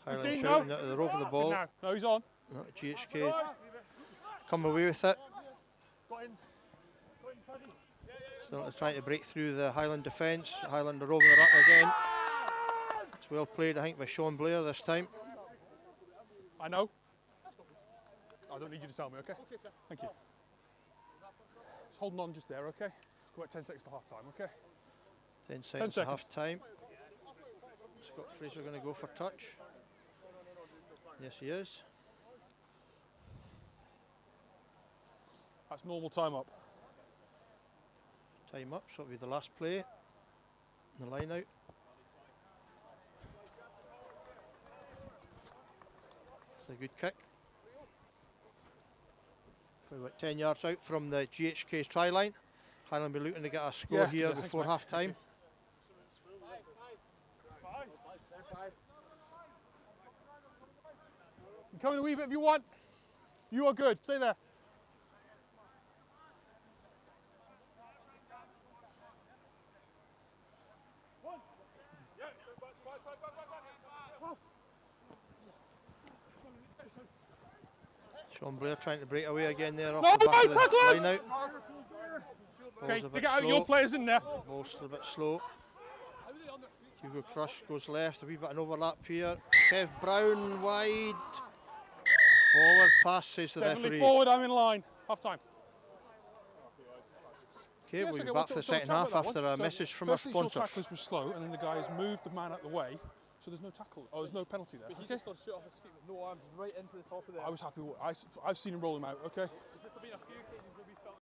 S3: Highland
S4: 15
S3: shouting
S4: now.
S3: that they're over the ball.
S4: now. No, he's on.
S3: Not GHK come away with it. Still trying to break through the Highland defence. Highland are over the ruck again. It's well played, I think, by Sean Blair this time.
S4: I know. I don't need you to tell me, okay? Thank you. Just holding on just there, okay? We're at 10 seconds to half time, okay?
S3: 10 seconds to
S4: seconds.
S3: half time. Scott Fraser going to go for touch. Yes, he is.
S4: That's normal time up.
S3: Time up, so it'll be the last play. The line out. It's a good kick. Probably about 10 yards out from the GHK's try line. Highland will be looking to get a score
S4: Yeah,
S3: here
S4: yeah, thanks,
S3: before
S4: mate.
S3: half time.
S4: You come in a wee bit if you want. You are good. Stay there.
S3: Sean Blair trying to break away again there off
S4: No,
S3: the back of the
S4: tackle us!
S3: line out.
S4: Okay,
S3: Ball's a
S4: dig
S3: bit
S4: it out.
S3: slow.
S4: Your players in there.
S3: Ball's still a bit slow. Hugo Crush goes left, a wee bit of an overlap here. Kev Brown wide. Forward pass, says the
S4: Definitely
S3: referee.
S4: forward. I'm in line. Half time.
S3: Okay,
S4: Yes,
S3: we'll
S4: okay,
S3: be
S4: well,
S3: back for the
S4: so
S3: second
S4: chat
S3: half
S4: about that
S3: after
S4: one.
S3: a
S4: So,
S3: message from our
S4: firstly, your
S3: sponsors.
S4: tackles were slow, and then the guys moved the man out the way, so there's no tackle. Oh, there's no penalty there.
S5: But he's
S4: Okay.
S5: just gone straight off his feet with no arms, right into the top of there.
S4: I was happy. I've seen him roll him out. Okay.
S5: There's just been a few occasions where we felt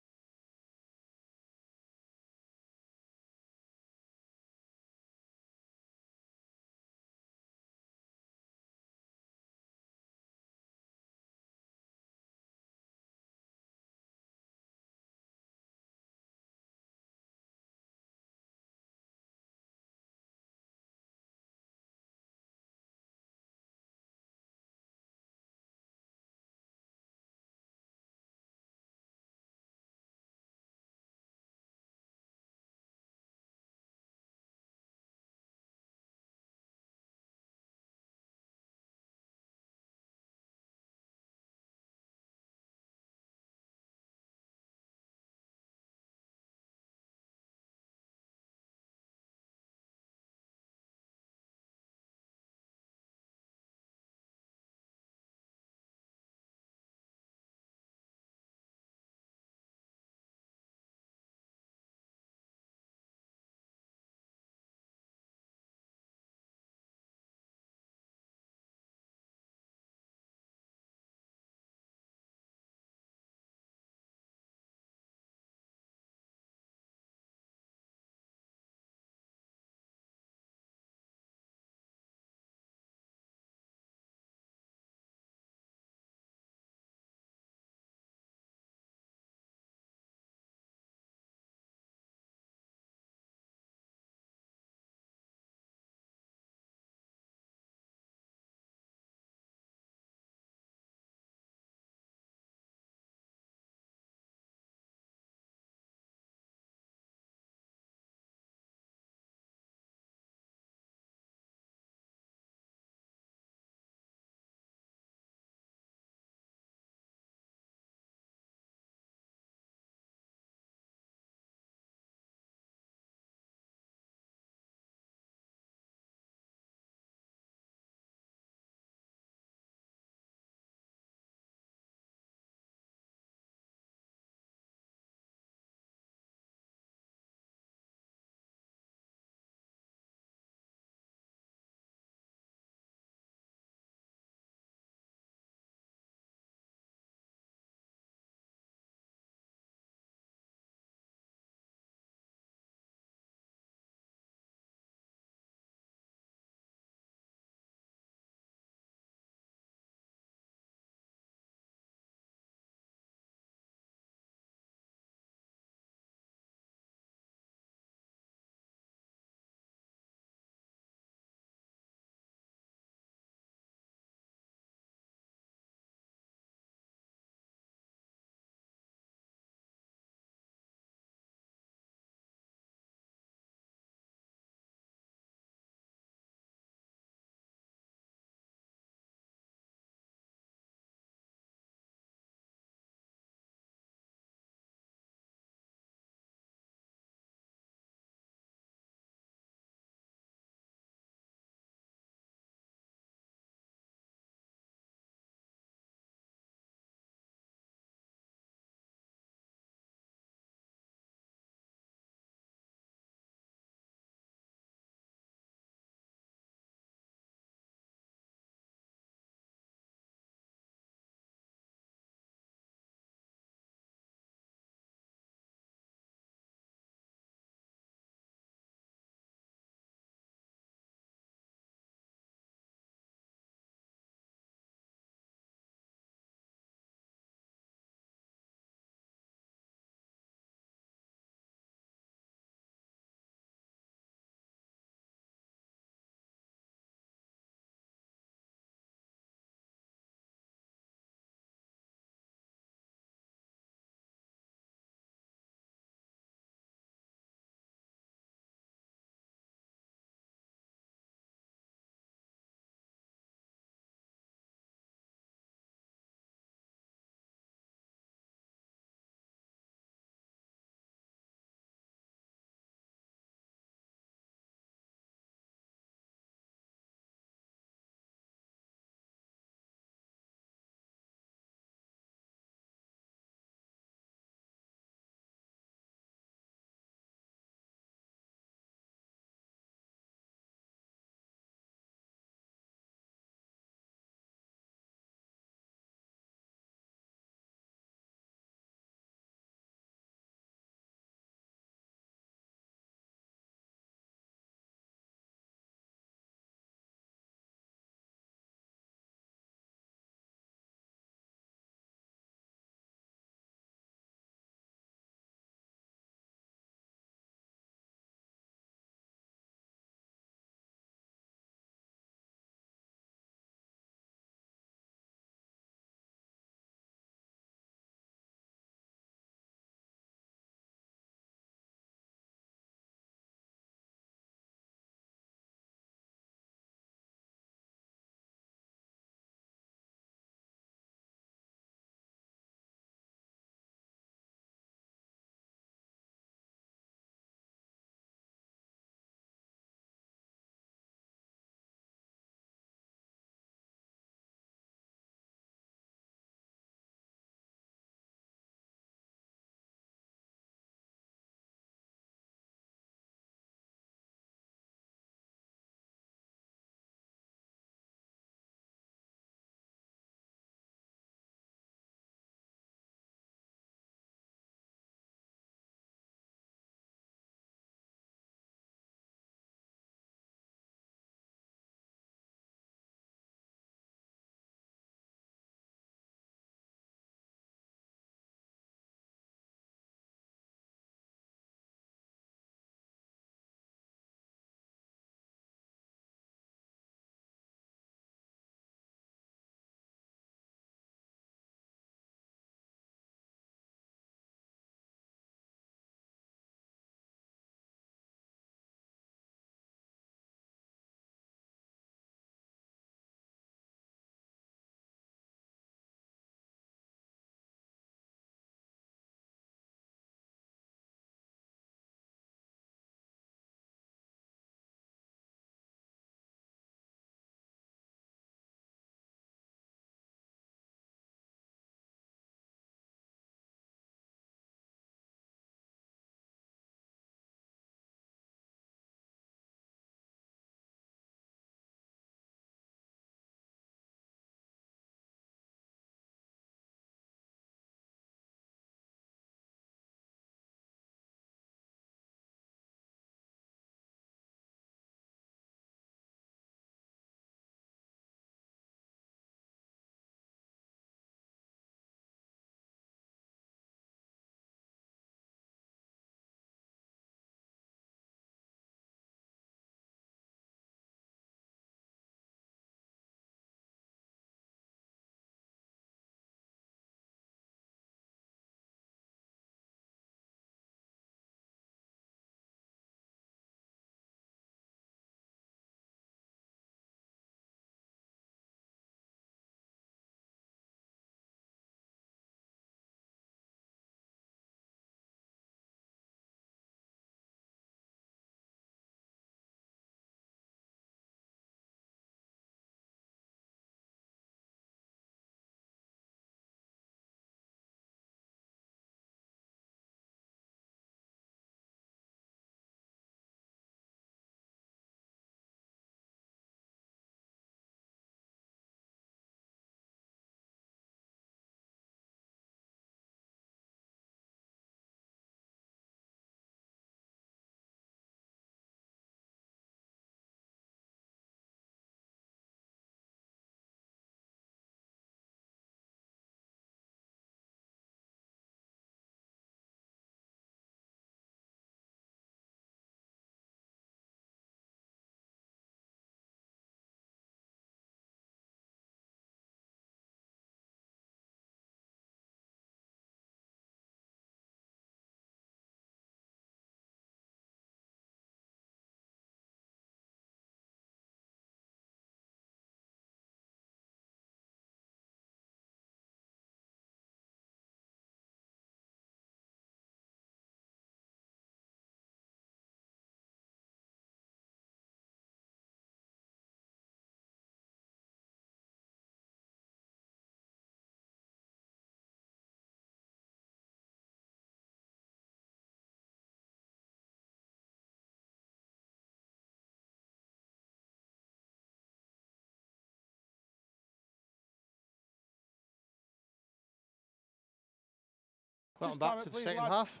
S3: Welcome back to the second half.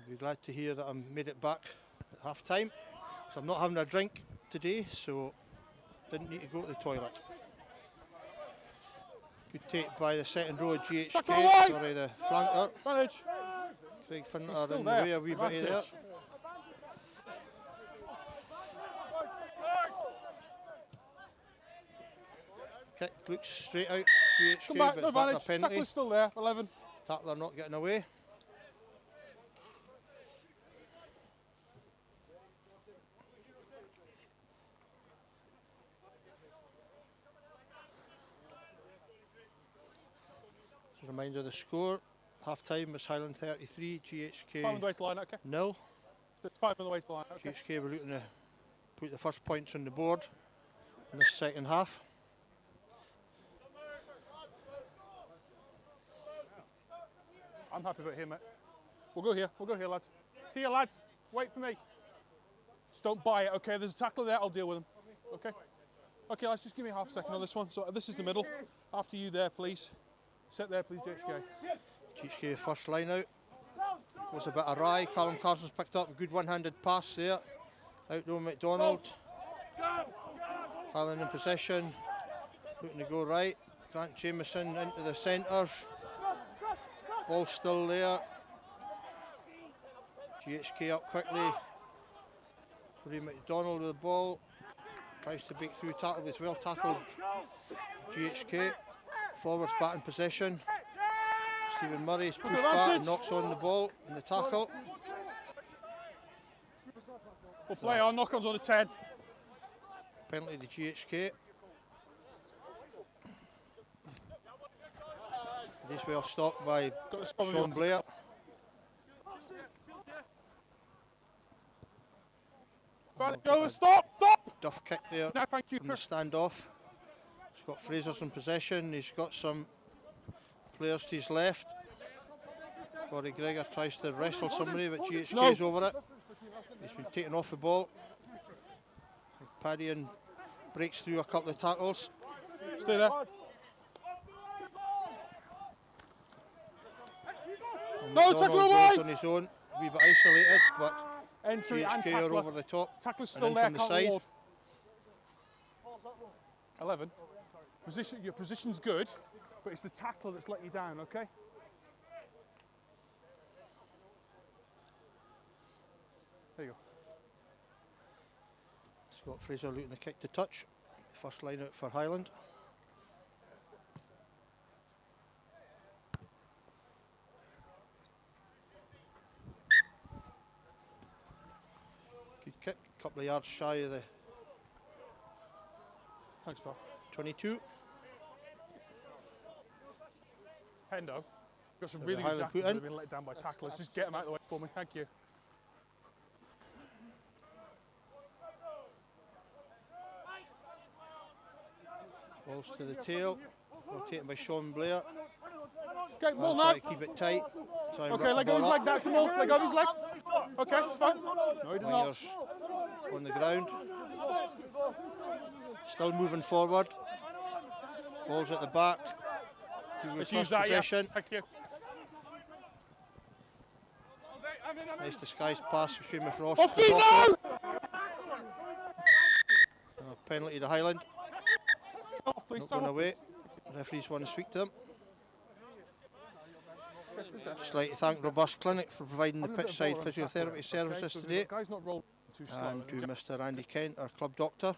S3: You'll be glad to hear that I made it back at half time. So I'm not having a drink today, so didn't need to go to the toilet. Good take by the second row of GHK, sorry, the flanker.
S4: Manage.
S3: Craig
S4: He's
S3: Finner
S4: still
S3: in the
S4: there.
S3: way a wee bit there.
S4: Advantage.
S3: Kick looks straight out, GHK,
S4: Come back,
S3: but
S4: no
S3: back a
S4: advantage.
S3: penalty.
S4: Tackle's still there, 11.
S3: Tackler not getting away. Just a reminder of the score. Half time was Highland 33,
S4: 5 on
S3: GHK
S4: the waistline, okay.
S3: 0.
S4: It's 5 on the waistline, okay.
S3: GHK were looking to put the first points on the board in the second half.
S4: I'm happy about here, mate. We'll go here, lads. See you, lads. Wait for me. Just don't buy it, okay? There's a tackler there, I'll deal with him. Okay? Okay, lads, just give me a half second on this one. So this is the middle. After you there, please. Sit there, please, GHK.
S3: GHK first line out. Goes a bit awry. Callum Carson's picked up a good one-handed pass there. Out to McDonald. Highland in possession. Looking to go right. Grant Jameson into the centres. Ball still there. GHK up quickly. Ray McDonald with the ball. Tries to break through, tackle as well. Tackled GHK. Forwards back in possession. Stephen Murray's pushed back and knocks on the ball in the tackle.
S4: We'll play on, knock-ons on the 10.
S3: Penalty to GHK. It is well stopped by Sean Blair.
S4: Go, stop!
S3: Duff kick there
S4: No, thank you.
S3: from the standoff. Scott Fraser's in possession. He's got some players to his left. Corey Gregor tries to wrestle somebody, but GHK's over it. He's been taken off the ball. Paddy breaks through a couple of tackles.
S4: Stay there. No, tackle away!
S3: On his own, a wee bit isolated, but
S4: Entry and
S3: GHK are over
S4: tackler.
S3: the top.
S4: Tackler's
S3: and
S4: still
S3: in
S4: there,
S3: from the
S4: can't
S3: side.
S4: reward. 11. Your position's good, but it's the tackler that's let you down, okay? There you go.
S3: Scott Fraser looking to kick to touch. First line out for Highland. Good kick, a couple of yards shy of the
S4: Thanks, pal.
S3: 22.
S4: Hendo, got some
S3: So
S4: really
S3: the
S4: good
S3: Highland
S4: jackals
S3: put
S4: that
S3: in.
S4: have been let down by tacklers. Just get them out of the way for me, thank you.
S3: Balls to the tail. Well taken by Sean Blair.
S4: Okay, ball
S3: Try
S4: now.
S3: to keep it tight. Try and
S4: Okay,
S3: rip
S4: let
S3: the
S4: go of his
S3: ball
S4: leg,
S3: up.
S4: that's the ball. Let go of his leg. Okay, it's fine. No, he did not.
S3: Myers on the ground. Still moving forward. Ball's at the back. Through
S4: Let's
S3: first
S4: use that, yeah.
S3: possession.
S4: Thank you.
S3: Nice disguised pass for Seamus Ross.
S4: Off
S3: to
S4: feet
S3: Hawker.
S4: now!
S3: Penalty to Highland.
S4: Off, please,
S3: Not
S4: stand
S3: going
S4: off.
S3: away. Referees want to speak to them. Just like to thank Robust Clinic for providing the
S4: I'm gonna
S3: pitch
S4: put a
S3: side
S4: ball on
S3: physiotherapy
S4: tackler, okay?
S3: services
S4: So the
S3: today.
S4: guy's not rolling too slow.
S3: And to Mr Andy Kent, our club doctor.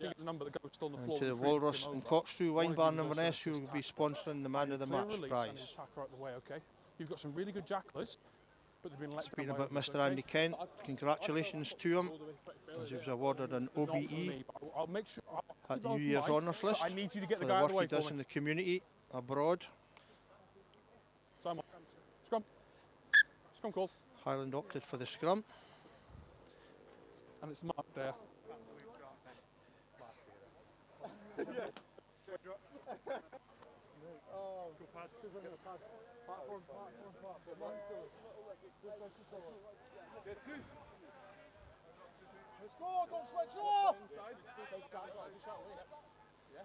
S4: The number that goes still on the
S3: And
S4: floor
S3: to the
S4: with the free
S3: Walrus
S4: came
S3: and
S4: over.
S3: Coxtrue
S4: One
S3: Wine
S4: of
S3: Bar
S4: you was
S3: Inverness,
S4: also
S3: who will be
S4: assist
S3: sponsoring the Man of the
S4: Clear
S3: Match
S4: release and
S3: prize.
S4: his tackler out the way, okay? You've got some really good jacklers, but they've been let
S3: Speaking
S4: down by
S3: about
S4: others,
S3: Mr
S4: okay?
S3: Andy Kent, congratulations to him as he was awarded an
S4: Not for
S3: OBE
S4: me, but I'll make sure
S3: at the New Year's Honours
S4: but
S3: list
S4: I need you to get
S3: for
S4: the
S3: the
S4: guy out
S3: work
S4: the way
S3: he does
S4: for
S3: in
S4: me.
S3: the community abroad.
S4: Simon, scrum. Scrum called.
S3: Highland opted for the scrum.
S4: And it's marked there.
S5: Let's go, don't switch off!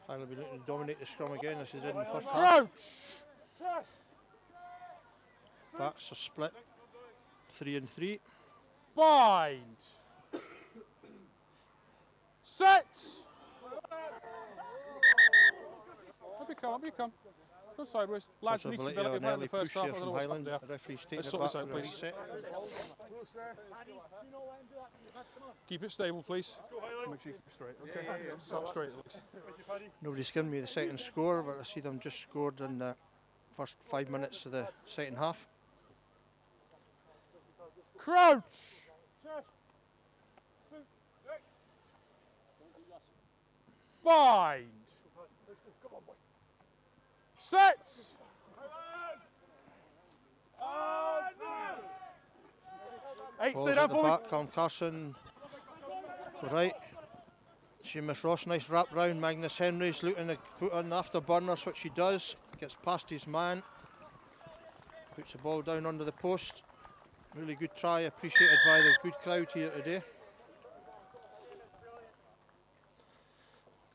S3: Highland will be looking to dominate the scrum again as they did in the first half.
S4: Crouch!
S3: Backs are split 3 and 3.
S4: Bind. Set. Up you come, up you come. Go sideways. Lads, we need
S3: Possibility
S4: stability
S3: of an
S4: right in the
S3: early
S4: first
S3: push
S4: half. I
S3: here
S4: don't know
S3: from
S4: what's
S3: Highland.
S4: happened
S3: The
S4: there.
S3: referee's taking
S4: Let's
S3: it
S4: sort
S3: back
S4: this out,
S3: for a
S4: please.
S3: reset.
S4: Keep it stable, please. Make sure you keep it straight, okay? Start straight at least.
S3: Nobody's given me the second score, but I see them just scored in the first 5 minutes of the second half.
S4: Crouch. Bind. Set. Eight,
S3: Ball's
S4: stay
S3: at
S4: down
S3: the
S4: for me.
S3: back, Callum Carson. Right. Seamus Ross, nice wrap round. Magnus Henry's looking to put on the afterburners, which he does. Gets past his man. Puts the ball down under the post. Really good try, appreciated by the good crowd here today.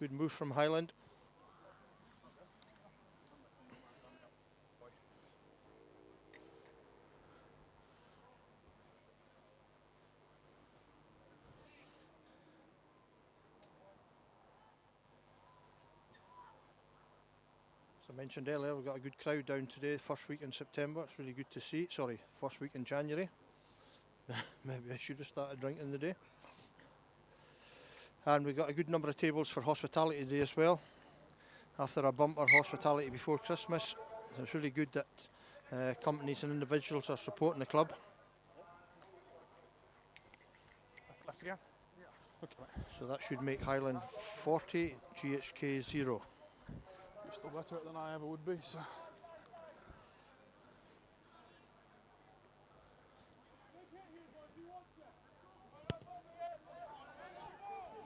S3: Good move from Highland. As I mentioned earlier, we've got a good crowd down today, first week in September. It's really good to see. Sorry, first week in January. Maybe I should have started drinking today. And we've got a good number of tables for hospitality today as well. After a bumper hospitality before Christmas, it's really good that companies and individuals are supporting the club.
S4: Left again. Okay.
S3: So that should make Highland 40, GHK 0.
S4: You're still better at it than I ever would be, so.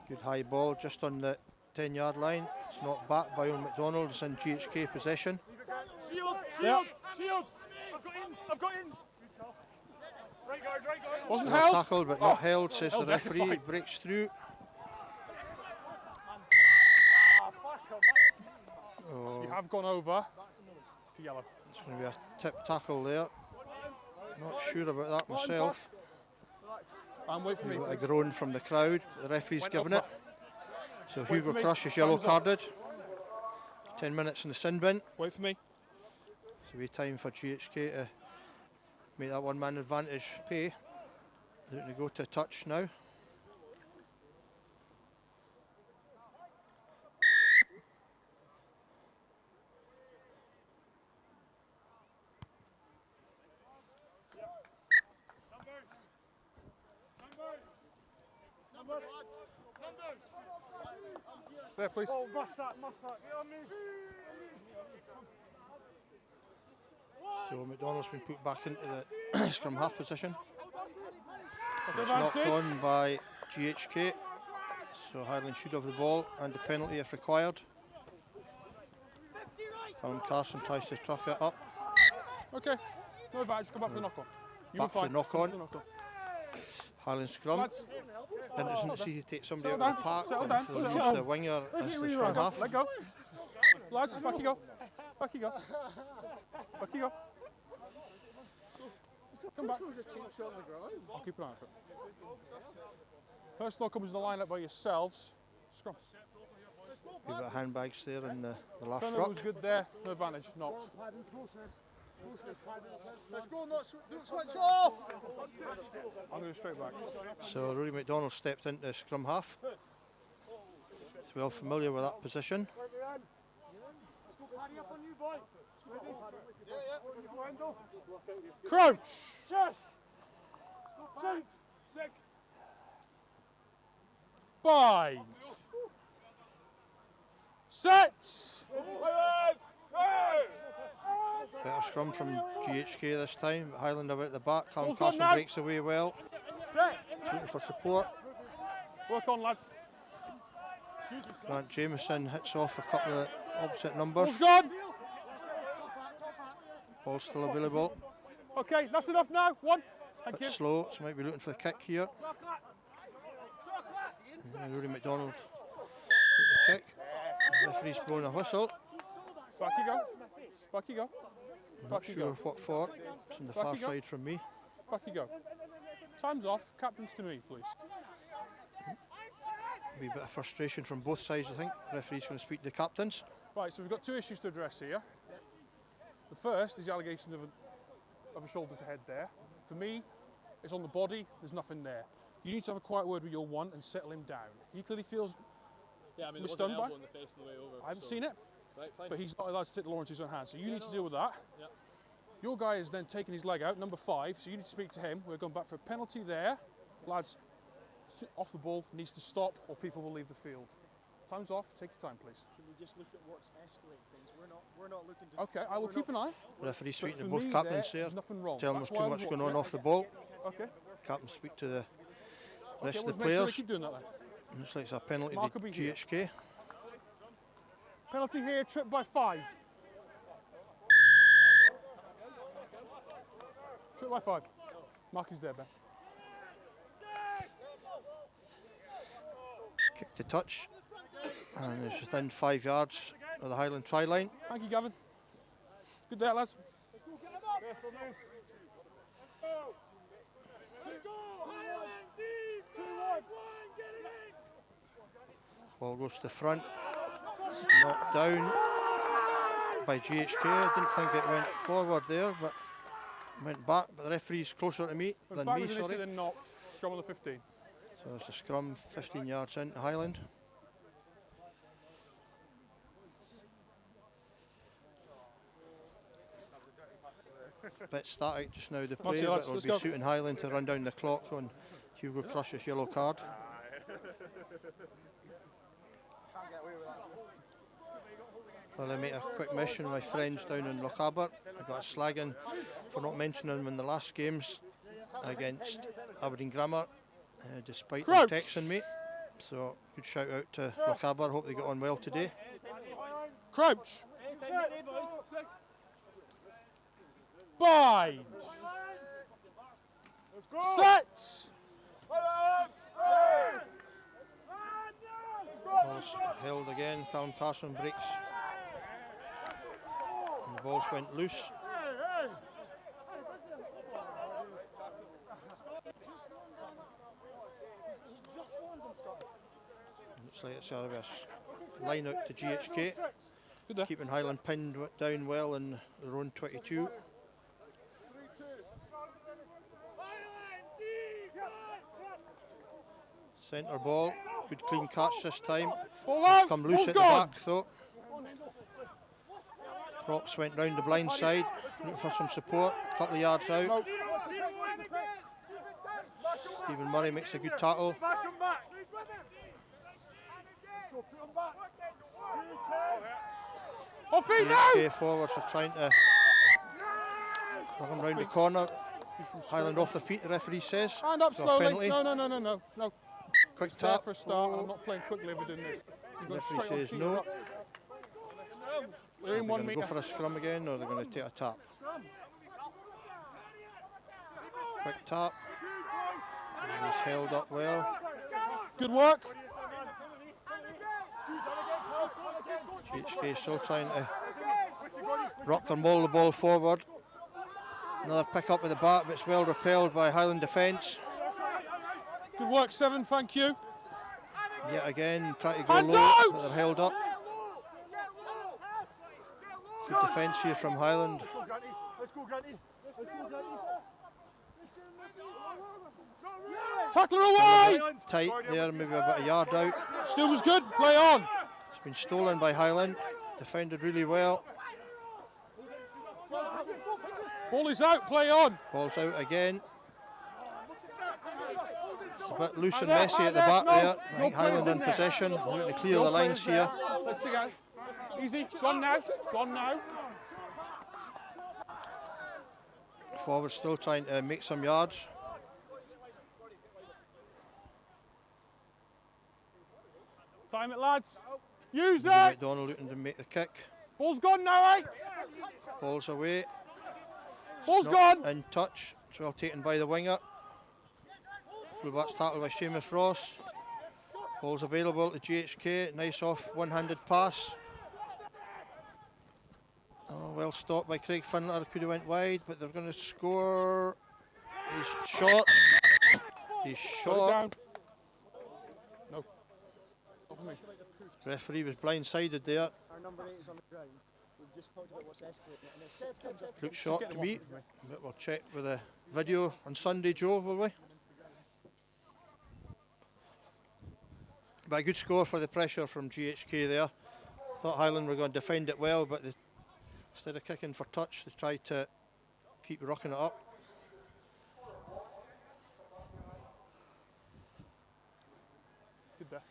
S3: Good high ball just on the 10-yard line. It's not back by Owen McDonald. It's in GHK possession.
S5: Shield!
S4: Yep.
S5: Shield! I've got in! Right guard, right guard!
S4: Wasn't
S3: Well
S4: held.
S3: tackled but not held, says the
S4: Held,
S3: referee.
S4: fine.
S3: Breaks through. Oh,
S4: You have gone over to yellow.
S3: it's going to be a tip tackle there. Not sure about that myself.
S4: And wait for me.
S3: We've got a groan from the crowd. The referee's
S4: Went
S3: given
S4: over.
S3: it. So
S4: Wait
S3: Hugo
S4: for me.
S3: Crush is yellow
S4: Time's up.
S3: carded. 10 minutes in the sin bin.
S4: Wait for me.
S3: So we time for GHK to make that one-man advantage pay. They're going to go to touch now.
S4: There, please.
S5: Oh, must that, get on me!
S3: So McDonald's been put back into the scrum half position.
S4: Okay,
S3: It's knocked
S4: advantage.
S3: on by GHK. So Highland should have the ball and the penalty if required. Callum Carson tries to truck it up.
S4: Okay. No advantage. Come back for the knock on. You
S3: Back
S4: were
S3: for the
S4: fine.
S3: knock
S4: Come
S3: on.
S4: for the knock on.
S3: Highland scrum.
S4: Lads,
S3: Interesting to see you take somebody
S4: Settle
S3: out of the
S4: down,
S3: park
S4: settle
S3: and
S4: down,
S3: they'll
S4: settle
S3: use
S4: down.
S3: the winger as the
S4: let
S3: scrum
S4: go.
S3: half.
S4: Let go. Lads, back you go. Back you go. Back you go. Come back. I'll keep an eye on it. First knock comes in the line up by yourselves. Scrum.
S3: We've got handbags there in the last
S4: Turnover
S3: ruck.
S4: was good there. No advantage. Knocked.
S5: Let's go, not switch off!
S4: I'm going straight back.
S3: So Rory McDonald stepped into scrum half. He's well familiar with that position.
S5: Let's go, Paddy, up on you, boy!
S4: Crouch.
S5: Chest! Sink! Sick!
S4: Bind. Set.
S3: Better scrum from GHK this time. Highland are at the back. Callum
S4: Ball's gone
S3: Carson
S4: now.
S3: breaks away well. Looking for support.
S4: Work on, lads.
S3: Grant Jameson hits off a couple of opposite numbers.
S4: Ball's gone.
S3: Ball's still available.
S4: Okay, that's enough now. One. Thank
S3: Bit
S4: you.
S3: slow, so might be looking for the kick here. And Rory McDonald with the kick. The referee's blowing a whistle.
S4: Back you go. Back you go.
S3: Not
S4: Back you
S3: sure
S4: go.
S3: what for. It's on the
S4: Back
S3: far
S4: you go.
S3: side from me.
S4: Back you go. Time's off. Captains to me, please.
S3: A wee bit of frustration from both sides, I think. The referee's going to speak to the captains.
S4: Right, so we've got two issues to address here. The first is the allegation of a shoulder to head there. For me, it's on the body, there's nothing there. You need to have a quiet word with your one and settle him down. He clearly feels
S6: Yeah, I mean, there was
S4: misdone
S6: an
S4: by.
S6: elbow in the face on the way over.
S4: I haven't
S6: so-
S4: seen it,
S6: Right, fine.
S4: but he's not allowed to take the law into his own hands. So you need to deal with that.
S6: Yeah.
S4: Your guy is then taking his leg out, number 5, so you need to speak to him. We're going back for a penalty there. Lads, off the ball, needs to stop or people will leave the field. Time's off, take your time please.
S5: Can we just look at what's escalating things? We're not looking to.
S4: Okay, I will keep an eye.
S3: Referee
S4: But
S3: speaking
S4: for
S3: to both
S4: me
S3: captains there.
S4: there's nothing wrong.
S3: Tell them
S4: That's
S3: there's
S4: why
S3: too
S4: I was
S3: much going on
S4: watching
S3: off the ball.
S4: it. Okay.
S3: Captain speak to the rest
S4: Okay,
S3: of
S4: we'll
S3: the
S4: make sure
S3: players.
S4: they keep doing that then.
S3: Looks like it's a penalty
S4: Mark
S3: to
S4: will be here.
S3: GHK.
S4: Penalty here, trip by 5. Trip by 5. Mark is there, Ben.
S3: Kick to touch. And it's within 5 yards of the Highland try line.
S4: Thank you, Gavin. Good day, lads.
S3: Ball goes to the front. Knocked down by GHK. I didn't think it went forward there, but went back. But the referee's closer to me
S4: Went
S3: than
S4: back
S3: me,
S4: with an issue,
S3: sorry.
S4: then knocked. Scrum on the 15.
S3: So it's a scrum 15 yards into Highland. Bit static just now, the play,
S4: Okay,
S3: but
S4: lads,
S3: it'll
S4: let's
S3: be
S4: go.
S3: suiting Highland to run down the clock on Hugo Crush's yellow card. Well, I make a quick mention of my friends down in Lochaber. I got a slagging for not mentioning them in the last games against Aberdeen Grammar, despite them
S4: Crouch.
S3: texting me. So, good shout out to Lochaber. Hope they get on well today.
S4: Crouch. Bind. Set.
S3: Ball's held again. Callum Carson breaks. And the balls went loose. Looks like it's a line out to GHK.
S4: Good there.
S3: Keeping Highland pinned down well in their own 22. Centre ball. Good clean catch this time.
S4: Ball out.
S3: Come loose
S4: Ball's
S3: at the
S4: gone.
S3: back though. Props went round the blind side, looking for some support. Couple of yards out.
S4: No.
S3: Stephen Murray makes a good tackle.
S4: Off feet now.
S3: GHK forwards are trying to knock him round the corner. Highland off their feet, the referee says.
S4: Hand up
S3: So a
S4: slowly.
S3: penalty.
S4: No.
S3: Quick
S4: Start
S3: tap.
S4: for a start. I'm not playing quickly if we're doing this. He's going
S3: Referee
S4: straight on
S3: says
S4: feet
S3: no.
S4: up. They're
S3: Are
S4: in
S3: they
S4: 1
S3: going to
S4: metre.
S3: go for a scrum again, or are they going to take a tap? Quick tap. And he's held up well.
S4: Good work.
S3: GHK still trying to rock and roll the ball forward. Another pick up with the bat, but it's well repelled by Highland defence.
S4: Good work, 7. Thank you.
S3: Yet again, try to go
S4: Hands
S3: low,
S4: out!
S3: but they're held up. Good defence here from Highland.
S5: Let's go, Granny.
S4: Tackler away.
S3: Tight there, maybe about a yard out.
S4: Still was good. Play on.
S3: It's been stolen by Highland. Defended really well.
S4: Ball is out. Play on.
S3: Ball's out again. It's a bit loose and
S4: Hands
S3: messy
S4: out,
S3: at the back
S4: no,
S3: there.
S4: no
S3: I think Highland
S4: players
S3: in
S4: in there.
S3: possession. Looking to clear
S4: No
S3: the lines
S4: players
S3: here.
S4: there. Let's go. Easy. Gone now. Gone now.
S3: Forward still trying to make some yards.
S4: Time it, lads. Use it.
S3: McDonald looking to make the kick.
S4: Ball's gone now, 8.
S3: Ball's away.
S4: Ball's
S3: Not
S4: gone.
S3: in touch. It's well taken by the winger. Fullback's tackled by Seamus Ross. Ball's available to GHK. Nice off one-handed pass. Oh, well Well stopped by Craig Finlater, could have went wide, but they're going to score. He's short. He's
S4: Got it
S3: short.
S4: down. No. Not for me.
S3: Referee was blindsided there.
S7: Our number 8 is on the ground. We've just talked about what's escalating, and if Seth comes up,
S3: Looks short
S4: get
S3: to
S4: them
S3: me.
S4: off of me.
S3: But we'll check with the video on Sunday, Joe, will we? But a good score for the pressure from GHK there. Thought Highland were going to defend it well, but instead of kicking for touch, they tried to keep rocking it up.
S4: Good there.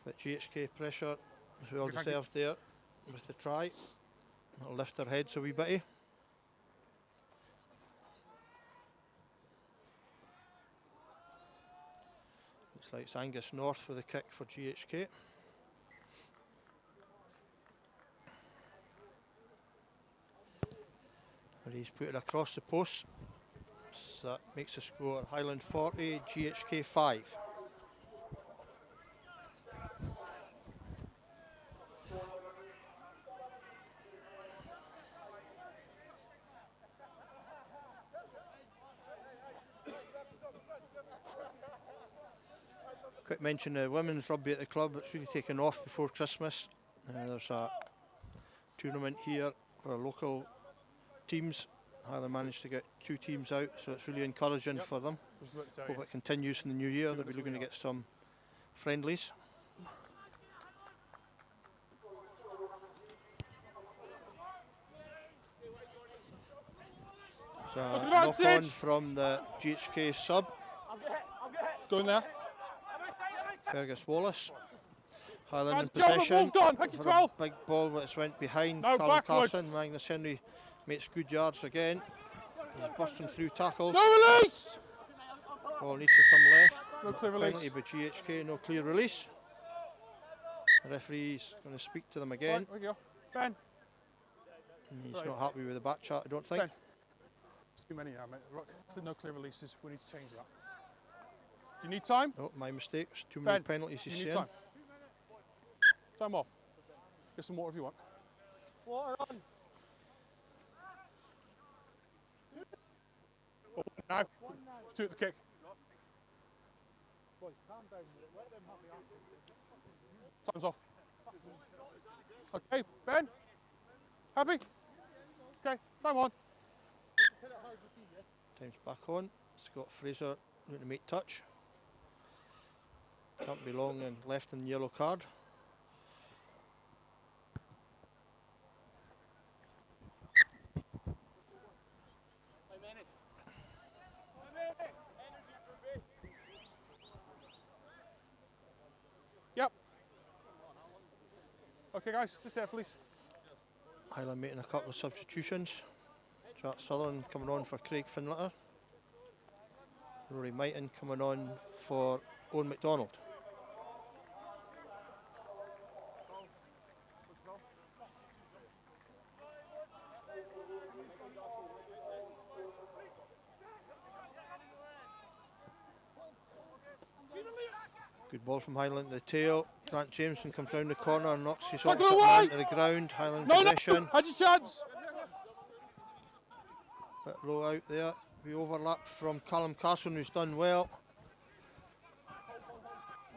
S3: But GHK pressure is well
S4: Okay, thank
S3: deserved there with the try. It'll lift their heads a wee bitty. Looks like it's Angus North with a kick for GHK. And he's put it across the post. So that makes the score Highland 40, GHK 5. Quick mention of women's rugby at the club. It's really taken off before Christmas. There's a tournament here for local teams. Highland managed to get 2 teams out, so it's really encouraging for them.
S4: Just about to tell
S3: Hope
S4: you.
S3: it continues in the new year. They'll be looking to get some friendlies. So knock on from the GHK sub,
S4: Go in there.
S3: Fergus Wallace. Highland in
S4: Go, the
S3: possession.
S4: ball's gone. Pick your
S3: For a
S4: 12.
S3: big ball, but it's went behind
S4: No,
S3: Callum
S4: backwards.
S3: Carson. Magnus Henry makes good yards again. He's busting through tackles.
S4: No release.
S3: Ball needs to come left.
S4: No clear
S3: Penalty
S4: release.
S3: by GHK, no clear release. The referee's going to speak to them again.
S4: Right, there we go. Ben.
S3: And he's
S4: Right.
S3: not happy with the back chat, I don't think.
S4: Ben. It's too many now, mate. Look, no clear releases. We need to change that. Do you need time?
S3: Oh, my mistake. It's too many
S4: Ben,
S3: penalties
S4: do
S3: he's
S4: you need
S3: saying.
S4: time? Time off. Get some water if you want.
S7: water on.
S4: Oh, now. Let's do it the kick.
S5: Boys, calm down with it. Let them have the action.
S4: Time's off. Okay, Ben. Happy? Okay, time on.
S3: Time's back on. Scott Fraser looking to make touch. Can't be long and left in the yellow card.
S4: Yep. Okay, guys, just there, please.
S3: Highland making a couple of substitutions. Jack Sutherland coming on for Craig Finlater. Rory Mighton coming on for Owen McDonald. Good ball from Highland to the tail. Grant Jameson comes round the corner and knocks his
S4: Tackle
S3: opposite
S4: away!
S3: man to the ground. Highland
S4: No,
S3: possession.
S4: no, had your chance.
S3: Bit low out there. We overlapped from Callum Carson, who's done well.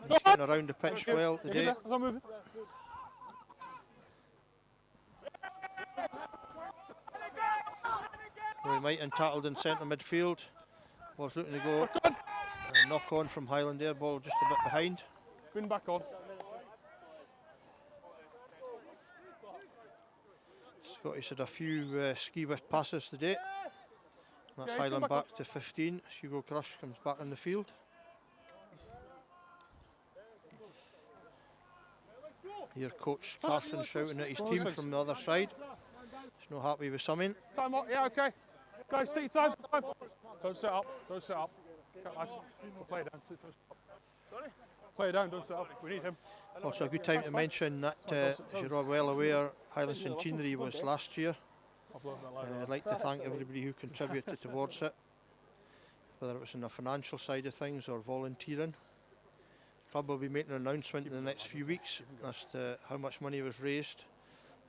S3: He's getting around the pitch well
S4: Yeah,
S3: today.
S4: good there. Don't move it.
S3: Roy Mighton tackled in centre midfield. Was looking to go. A knock on from Highland there. Ball just a bit behind.
S4: Been back on.
S3: Scottish had a few ski whiff passes today. That's
S4: Yeah, he's
S3: Highland
S4: come back
S3: back to 15. Hugo Crush comes back on the field. Here coach Carson shouting at his team from the other side. He's not happy with something.
S4: Time on. Yeah, okay. Guys, take your time. Time. Don't set up. Don't set up. Okay, lads. We'll play it down. Sorry? Play it down. Don't set up. We need him.
S3: Also a good time to mention that, as you're all well aware, Highland Centenary was last year.
S4: I'll blow that line
S3: I'd like to thank everybody who contributed towards it, whether it was in the financial side of things or volunteering. The club will be making an announcement in the next few weeks as to how much money was raised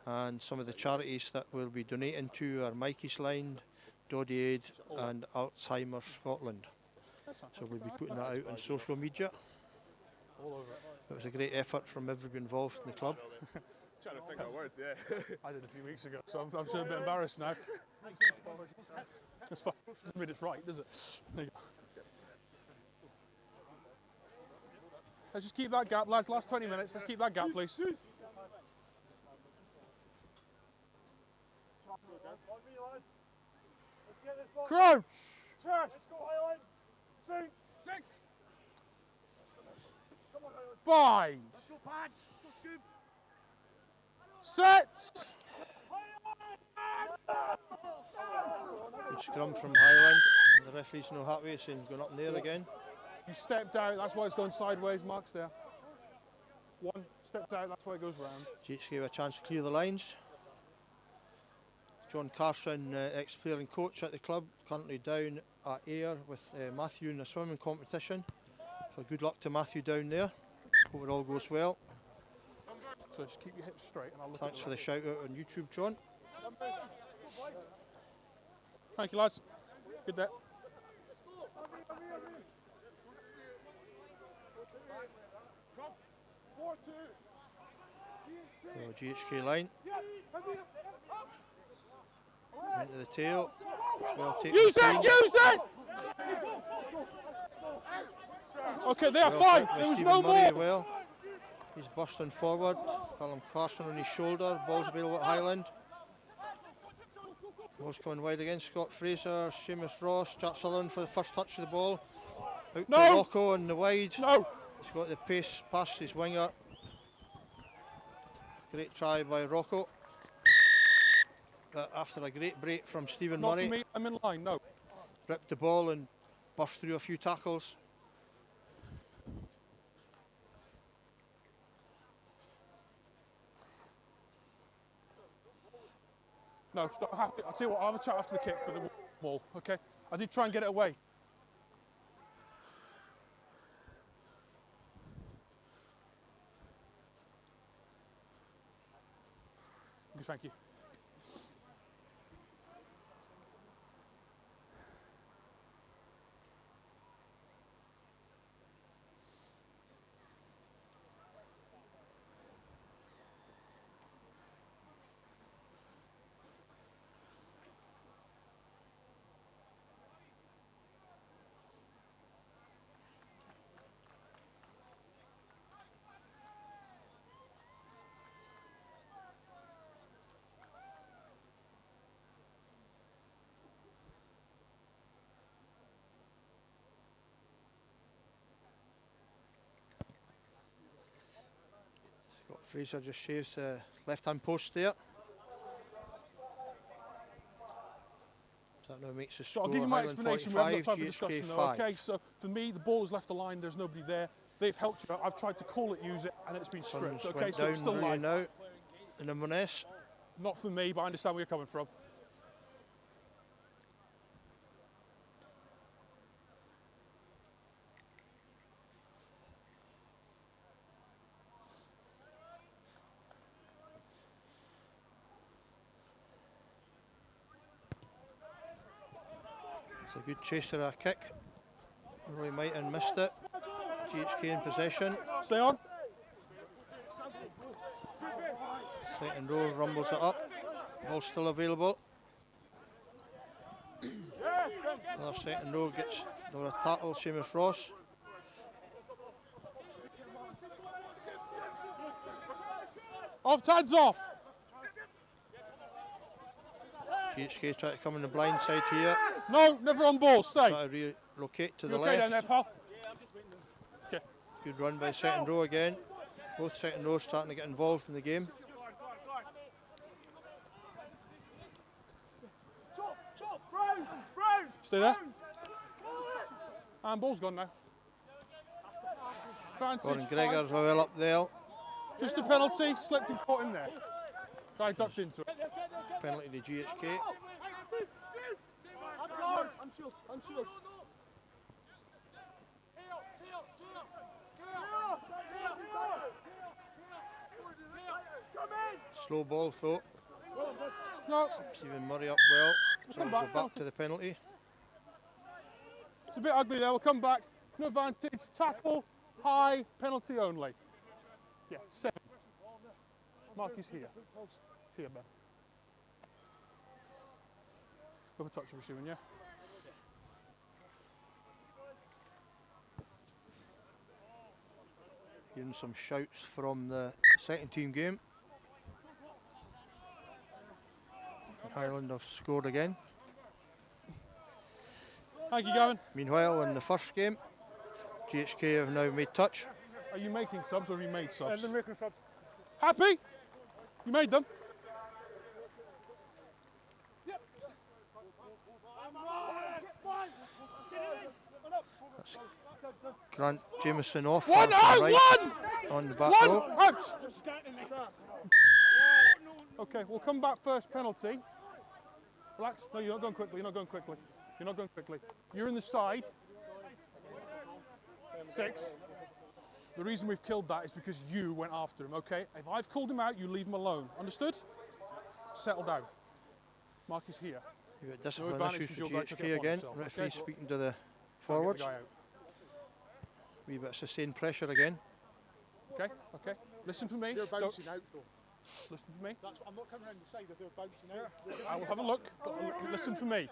S3: And some of the charities that we'll be donating to are Mikey's Line, Doddy Aid and Alzheimer's Scotland. So we'll be putting that out on social media. It was a great effort from everybody involved in the club.
S6: Trying to think of a word, yeah.
S4: I did a few weeks ago, so I'm still a bit embarrassed now. That's fine. Doesn't mean it's right, does it? There you go. Let's just keep that gap, lads. Last 20 minutes. Let's keep that gap, please. Crouch!
S5: Let's go, Highland. Sink. Sink. Come on, Highland.
S4: Bind!
S5: Let's go, Pad. Let's go, Scoop.
S4: Set!
S3: Good scrum from Highland. The referee's no happy, saying going up in there again.
S4: You stepped out, that's why it's going sideways. Mark's there. One, stepped out, that's why it goes round.
S3: GHK have a chance to clear the lines. John Carson, ex-player and coach at the club, currently down at Ayr with Matthew in a swimming competition. So good luck to Matthew down there. Hope it all goes well.
S4: So just keep your hips straight and I'll look
S3: Thanks
S4: at
S3: for the shout out on YouTube, John.
S4: Thank you, lads. Good day.
S3: So GHK line. Into the tail. Well taken.
S4: Use
S3: clean.
S4: it! Use it! Okay, they're
S3: Well
S4: fine.
S3: taken by
S4: There was
S3: Stephen
S4: no
S3: Murray.
S4: more.
S3: Well, he's busting forward. Callum Carson on his shoulder. Ball's available at Highland. Ball's coming wide again. Scott Fraser, Seamus Ross, Jack Sutherland for the first touch of the ball. Out
S4: No.
S3: to Rocco on the wide.
S4: No.
S3: He's got the pace past his winger. Great try by Rocco. After a great break from Stephen
S4: Not
S3: Murray.
S4: for me. I'm in line. No.
S3: Ripped the ball and burst through a few tackles.
S4: No. Stop. Happy. I'll tell you what. I'll have a chat after the kick, but the ball. Okay. I did try and get it away. Okay, thank you.
S3: Scott Fraser just shaves the left-hand post there. That now makes the
S4: So
S3: score
S4: I'll give you my
S3: Highland
S4: explanation. We haven't
S3: 45,
S4: got time for
S3: GHK
S4: discussion though.
S3: 5.
S4: Okay, so for me, the ball was left aligned. There's nobody there. They've helped you. I've tried to call it, use it, and it's been stripped.
S3: Suns
S4: Okay,
S3: went
S4: so it's
S3: down
S4: still
S3: really
S4: live.
S3: now in Inverness.
S4: Not for me, but I understand where you're coming from.
S3: It's a good chaser of a kick. Roy Mighton missed it. GHK in possession.
S4: Stay on.
S3: Second row rumbles it up. Ball still available. Another second row gets another tackle. Seamus Ross.
S4: Off, Tad's off.
S3: GHK try to come in the blind side here.
S4: No, never on ball. Stay.
S3: Try to relocate to
S4: You
S3: the
S4: okay down there,
S3: left.
S4: pal? Okay.
S3: Good run by second row again. Both second rows starting to get involved in the game.
S4: Stay there. And ball's gone now.
S3: Gordon
S4: Advantage.
S3: Gregor's well up there.
S4: Just a penalty. Slipped and caught him there. So I ducked into it.
S3: Penalty to GHK.
S7: I'm sure. I'm sure.
S3: Slow ball though.
S4: No,
S3: Stephen Murray up well. So we'll go back to the penalty.
S4: it's a bit ugly there. We'll come back. No advantage. Tackle, high, penalty only. Yeah, 7. Mark is here. It's here, Ben. Go for touch, I'm assuming, yeah?
S3: Hearing some shouts from the second team game. Highland have scored again.
S4: Thank you, Gavin.
S3: Meanwhile, in the first game, GHK have now made touch.
S4: Are you making subs or have you made subs?
S5: They're making subs.
S4: Happy? You made them?
S3: That's Grant Jameson off.
S4: One
S3: half
S4: out!
S3: right
S4: One!
S3: on the back
S4: One
S3: row.
S4: out! Okay, we'll come back first penalty. Relax. No, you're not going quickly. You're not going quickly. You're not going quickly. You're in the side. 6. The reason we've killed that is because you went after him, okay? If I've called him out, you leave him alone. Understood? Settle down. Mark is here.
S3: You've got discipline
S4: advantage
S3: issues for
S4: because you're about to
S3: GHK
S4: get upon
S3: again.
S4: yourself,
S3: Referee
S4: okay?
S3: speaking to the
S4: Try and get
S3: forwards.
S4: the guy out.
S3: Wee bit of sustained pressure again.
S4: Okay, okay. Listen for me.
S5: They're
S4: Don't-
S5: bouncing out though.
S4: Listen to me.
S5: That's, I'm not coming around the side if they're bouncing out.
S4: I will have a look. But listen for me.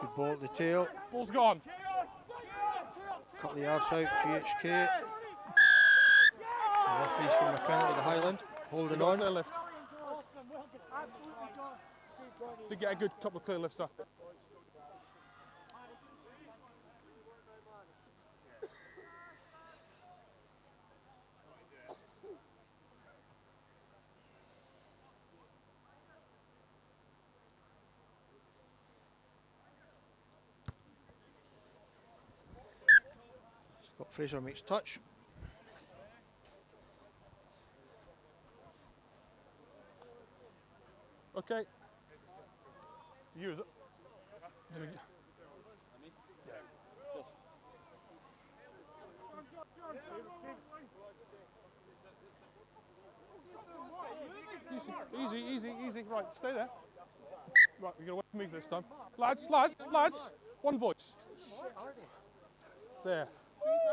S3: Good ball at the tail.
S4: Ball's gone.
S3: Couple of yards out, GHK. The referee's giving a penalty to Highland. Holding
S4: Got a
S3: on.
S4: clear lift. Did get a good couple of clear lifts up.
S3: Scott Fraser makes touch.
S4: Okay. You is it? Easy, easy, easy. Right, stay there. Right, you're going to wait for me this time. Lads, lads, lads. One voice. There.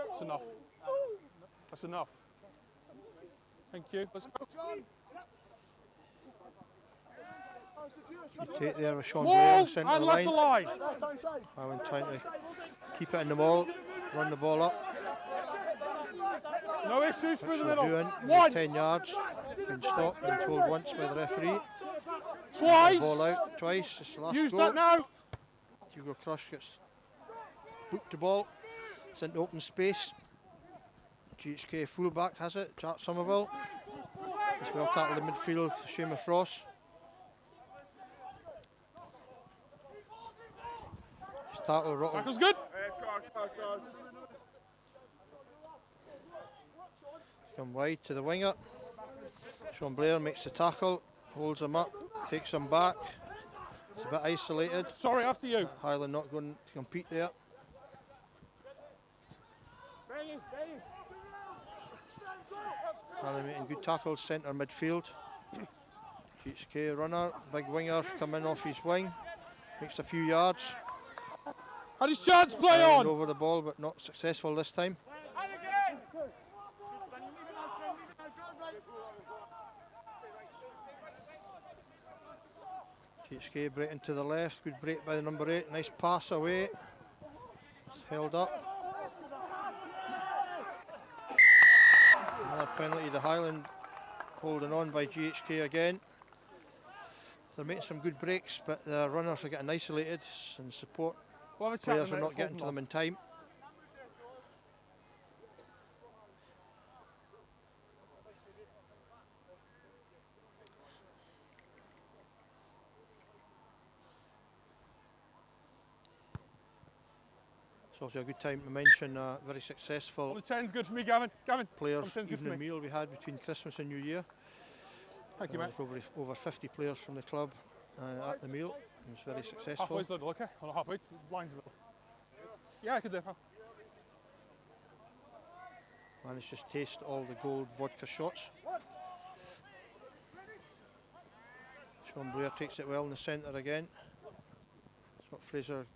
S4: That's enough. That's enough. Thank you. Let's go.
S3: You take there with Sean
S4: Wall
S3: Blair, centre of
S4: and
S3: the
S4: left
S3: line.
S4: the line.
S3: Highland trying to keep it in the ball, run the ball up.
S4: No issues through the
S3: They're
S4: middle.
S3: doing
S4: Once.
S3: 10 yards. Been stopped and told once by the referee.
S4: Twice.
S3: Ball out twice. It's the last
S4: Use
S3: go.
S4: that now.
S3: Hugo Crush gets booked the ball. It's into open space. GHK fullback has it. Jack Somerville. He's well tackled in midfield. Seamus Ross. His tackle Rotten.
S4: Tackle's good.
S3: Come wide to the winger. Sean Blair makes the tackle, holds him up, takes him back. It's a bit isolated.
S4: Sorry, after you.
S3: Highland not going to compete there. Highland making good tackles, centre midfield. GHK runner, big wingers come in off his wing, makes a few yards.
S4: Had his chance, play
S3: Highland
S4: on.
S3: over the ball, but not successful this time. GHK breaking to the left, good break by the number 8, nice pass away. It's held up. Another penalty to Highland, holding on by GHK again. They're making some good breaks, but the runners are getting isolated and support
S4: We'll have a chat
S3: players
S4: in a
S3: are
S4: minute,
S3: not getting to
S4: hold
S3: them in time. It's also a good time to mention very successful
S4: on. The 10's good for me, Gavin. Gavin,
S3: players
S4: on the 10's good for
S3: evening
S4: me.
S3: meal we had between Christmas and New Year.
S4: Thank you,
S3: There
S4: mate.
S3: was over 50 players from the club at the meal. It was very successful.
S4: Halfway's little, okay? Well, not halfway. Line's a little. Yeah, I could do.
S3: Managed to taste all the gold vodka shots. Sean Blair takes it well in the centre again. Scott Fraser,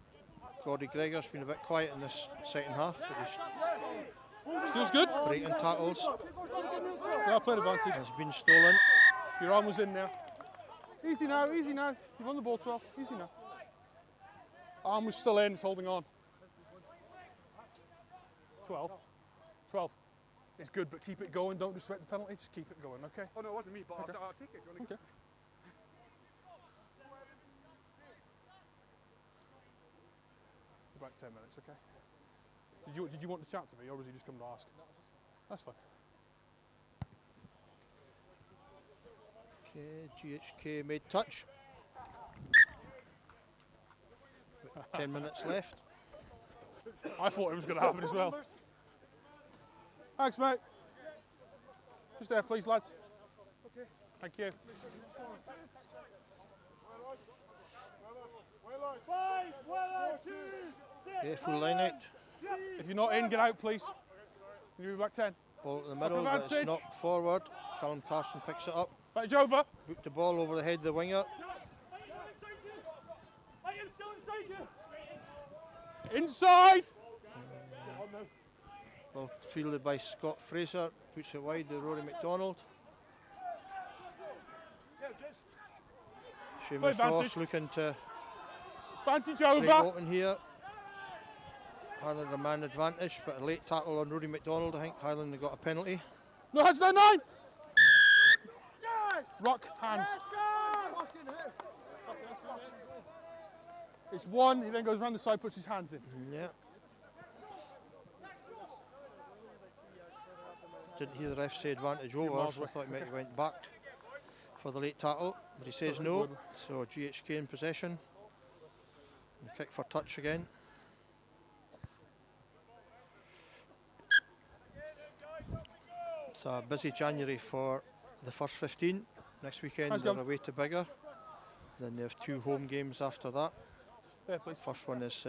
S3: Gordy Gregor's been a bit quiet in this second half, but he's
S4: Feels good.
S3: breaking tackles.
S4: Yeah, play advantage.
S3: Has been stolen.
S4: Your arm was in there. Easy now, easy now. You've won the ball 12. Easy now. Arm was still in, it's holding on. 12. 12. It's good, but keep it going. Don't respect the penalty. Just keep it going, okay?
S6: Oh no, it wasn't me, but
S4: Okay.
S6: I'll take it if you want to.
S4: Okay. It's about 10 minutes, okay? Did you want to chat to me, or was he just come to ask? No, that's fine.
S3: Okay, GHK made touch. 10 minutes left.
S4: I thought it was going to happen as well. Thanks, mate. Just there, please, lads. Okay. Thank you.
S3: Okay, full line out.
S4: If you're not in, get out, please. Can you move back 10?
S3: Ball in the middle, but it's
S4: advantage.
S3: knocked forward. Callum Carson picks it up.
S4: Advantage over.
S3: Booked the ball over the head of the winger.
S4: Inside.
S3: Well fielded by Scott Fraser. Puts it wide to Rory McDonald. Seamus
S4: advantage.
S3: Ross looking to
S4: Advantage
S3: break
S4: over.
S3: open here. Highland a man advantage, but a late tackle on Rory McDonald. I think Highland have got a penalty.
S4: No hands down 9. Rock hands. It's 1. He then goes around the side, puts his hands in.
S3: Yeah. Didn't hear the ref say advantage over,
S4: miles
S3: so I
S4: away.
S3: thought he might have went back for the late tackle, but he says no. So GHK in possession. And kick for touch again. It's a busy January for the first 15. Next weekend
S4: How's it
S3: they're
S4: going?
S3: away to Biggar. Then they have 2 home games after that.
S4: There, please.
S3: First one is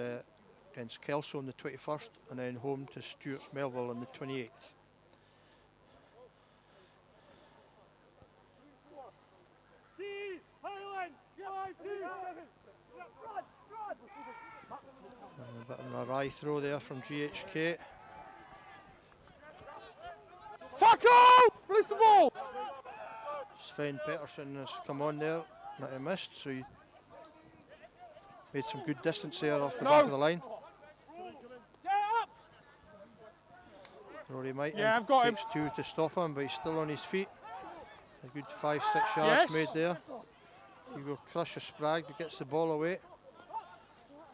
S3: against Kelso on the 21st, and then home to Stewart's Melville on the 28th. And a bit of an awry throw there from GHK.
S4: Tackle! Release the ball!
S3: Sven Pettersson has come on there, might have missed, so he made some good distance there off the back of the line. Rory Mighton
S4: Yeah, I've got him.
S3: takes 2 to stop him, but he's still on his feet. A good 5-6 yards
S4: Yes.
S3: made there. Hugo Crusher Sprague gets the ball away.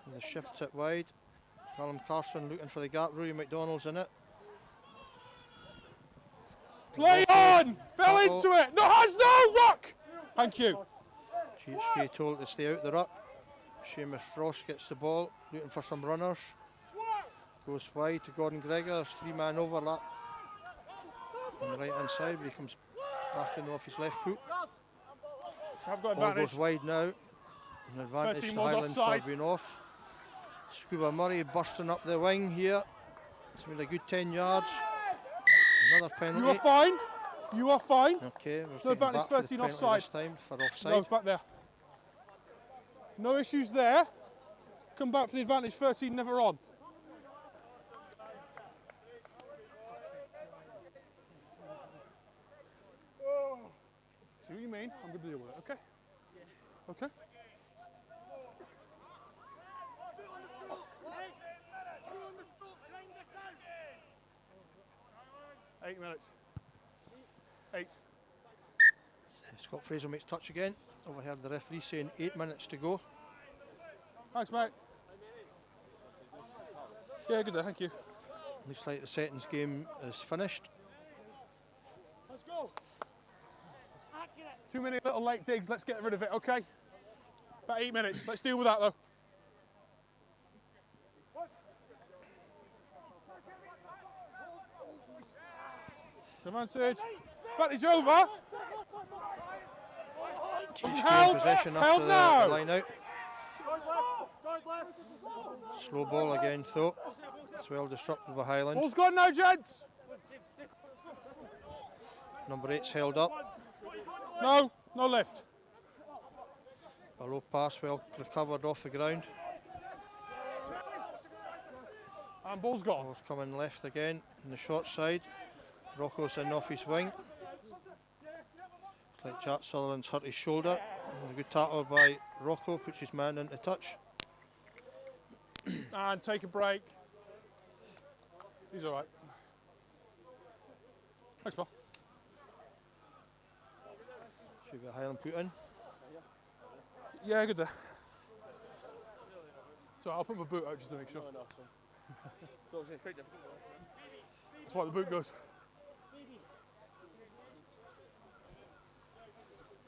S3: And the shifts it wide. Callum Carson looking for the gap. Rory McDonald's in it.
S4: Play on! Fell into it! No hands, no! Rock! Thank you.
S3: GHK told to stay out the ruck. Seamus Ross gets the ball, looking for some runners. Goes wide to Gordon Gregor. There's 3-man overlap on the right hand side, but he comes back in off his left foot.
S4: I've got
S3: Ball
S4: advantage.
S3: goes wide now. An advantage
S4: 13
S3: to
S4: was
S3: Highland for
S4: offside.
S3: being off. Scuba Murray bursting up the wing here. It's been a good 10 yards. Another penalty.
S4: You are fine. You are fine.
S3: Okay, we're
S4: No
S3: taking
S4: advantage,
S3: back for the
S4: 13
S3: penalty
S4: offside.
S3: this time for
S4: No,
S3: offside.
S4: it's back there. No issues there. Come back for the advantage, 13 never on. See what you mean? I'm going to deal with it, okay? Okay? Eight minutes. 8.
S3: Scott Fraser makes touch again. Overheard the referee saying 8 minutes to go.
S4: Thanks, mate. Yeah, good day, thank you.
S3: Looks like the settings game is finished.
S5: Let's go.
S4: Too many little late digs, let's get rid of it, okay? About 8 minutes, let's deal with that though. Advantage. Advantage over.
S3: GHK
S4: Held.
S3: in possession
S4: Held
S3: after the
S4: now.
S3: line out. Slow ball again though. It's well disrupted by Highland.
S4: Ball's gone now, gents.
S3: Number 8's held up.
S4: No, no lift.
S3: A low pass, well recovered off the ground.
S4: And ball's gone.
S3: Ball's coming left again on the short side. Rocco's in off his wing. It's like Jack Sutherland's hurt his shoulder. And a good tackle by Rocco, puts his man into touch.
S4: And take a break. He's all right. Thanks, pal.
S3: Should be a Highland put in.
S4: Yeah, good there. So I'll put my boot out just to make sure. That's why the boot goes.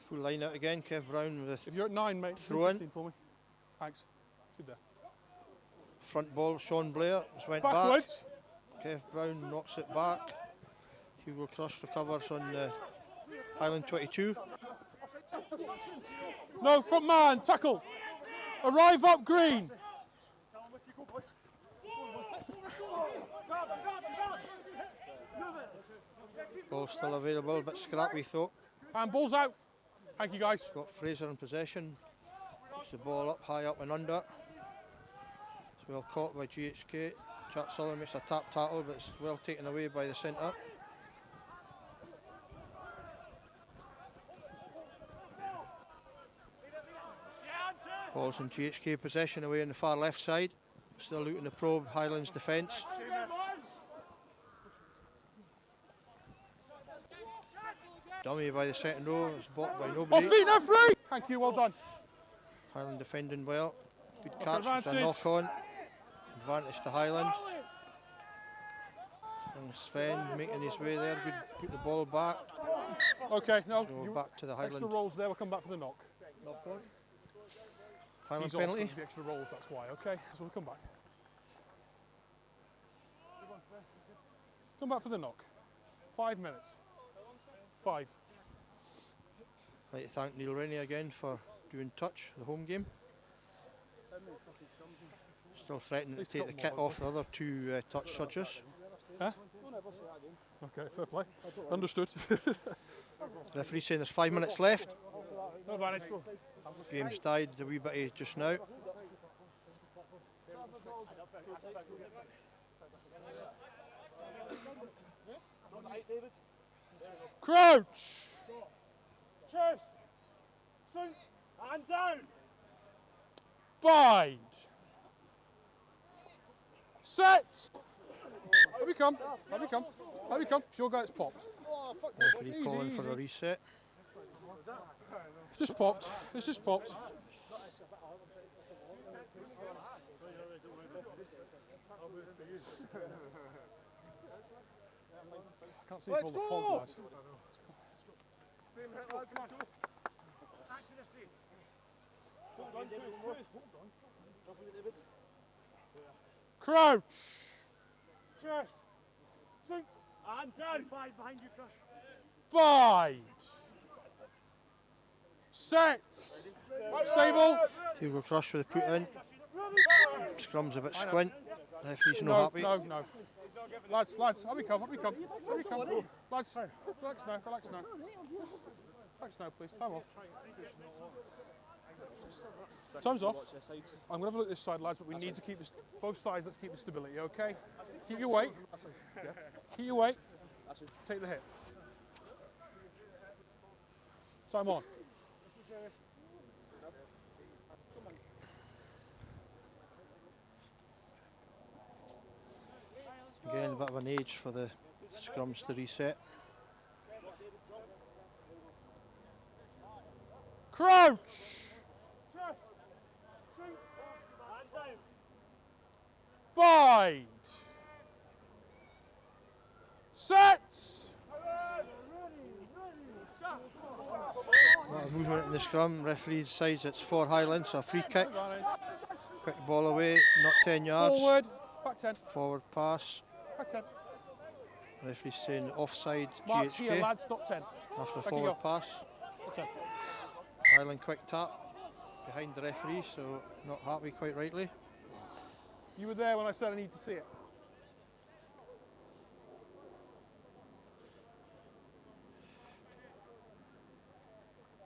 S3: Full line out again. Kev Brown with
S4: If you're at 9, mate,
S3: throw in.
S4: 15 for me. Thanks. Good there.
S3: Front ball, Sean Blair. It's went
S4: Backwards.
S3: back. Kev Brown knocks it back. Hugo Crush recovers on the Highland 22.
S4: No, front man, tackle. Arrive up green.
S3: Ball still available, a bit scrappy though.
S4: And ball's out. Thank you, guys.
S3: Got Fraser in possession. Puts the ball up, high up and under. It's well caught by GHK. Jack Sutherland makes a tap tackle, but it's well taken away by the centre. Ball's in GHK possession away on the far left side. Still looking to probe Highland's defence. Dummy by the second row, it's blocked by
S4: Off
S3: nobody.
S4: feet, no free. Thank you, well done.
S3: Highland defending well. Good catch, it's a
S4: Advantage.
S3: knock on. Advantage to Highland. And Sven making his way there, good, put the ball back.
S4: Okay, no,
S3: So
S4: you
S3: back to the
S4: extra
S3: Highland.
S4: rolls there, we'll come back for the knock.
S3: Knock on. Highland
S4: He's off
S3: penalty.
S4: because of the extra rolls, that's why, okay? So we'll come back. Come back for the knock. 5 minutes. 5.
S3: I'd like to thank Neil Rennie again for doing touch, the home game. Still threatening to take the kit off the other two touch judges.
S4: Huh? Okay, fair play. Understood.
S3: Referee saying there's 5 minutes left.
S4: No advantage.
S3: Game's died a wee bit just now.
S4: Crouch!
S5: Chest. Sink. And down.
S4: Bind! Set! Here we come. Here we come. Here we come. It's your guy that's popped.
S3: Referee
S4: Easy,
S3: calling for a
S4: easy.
S3: reset.
S4: It's just popped. It's just popped. I can't see all the fog, lads. Crouch!
S5: Chest. Sink. And down. Five behind you, Crush.
S4: Bind! Set! Stable!
S3: Hugo Crush with the put in. Scrum's a bit squint. Referee's no happy.
S4: No. Lads, how we come. Lads, relax now. Relax now, please. Time off. Time's off. I'm going to have a look at this side, lads, but we need to keep this, both sides, let's keep the stability, okay? Keep your weight. Yeah. Keep your weight. Take the hit. Time on.
S3: Again, a bit of an age for the scrums to reset.
S4: Crouch! Bind! Set!
S3: A lot of movement in the scrum. Referee decides it's for Highland, so a free kick. Quick ball away, not 10 yards.
S4: Forward, back 10,
S3: Forward pass.
S4: back 10.
S3: Referee saying offside
S4: Marks here,
S3: GHK
S4: lads, not 10.
S3: after a
S4: Back you
S3: forward
S4: go.
S3: pass.
S4: Okay.
S3: Highland quick tap behind the referee, so not happy quite rightly.
S4: You were there when I said I need to see it.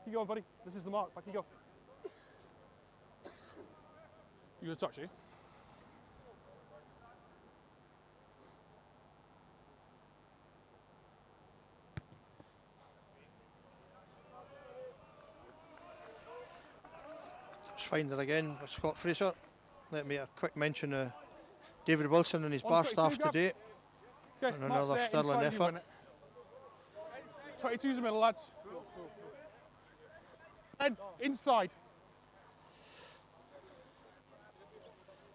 S4: you go, buddy. This is the mark. Back you go. You gonna touch it?
S3: Let's find her again with Scott Fraser. Let me make a quick mention of David Wilson and his bar
S4: 122,
S3: staff
S4: grab.
S3: today.
S4: Okay,
S3: And another
S4: Mark's there,
S3: sterling
S4: inside, you
S3: effort.
S4: win it. 22's the middle, lads. And inside.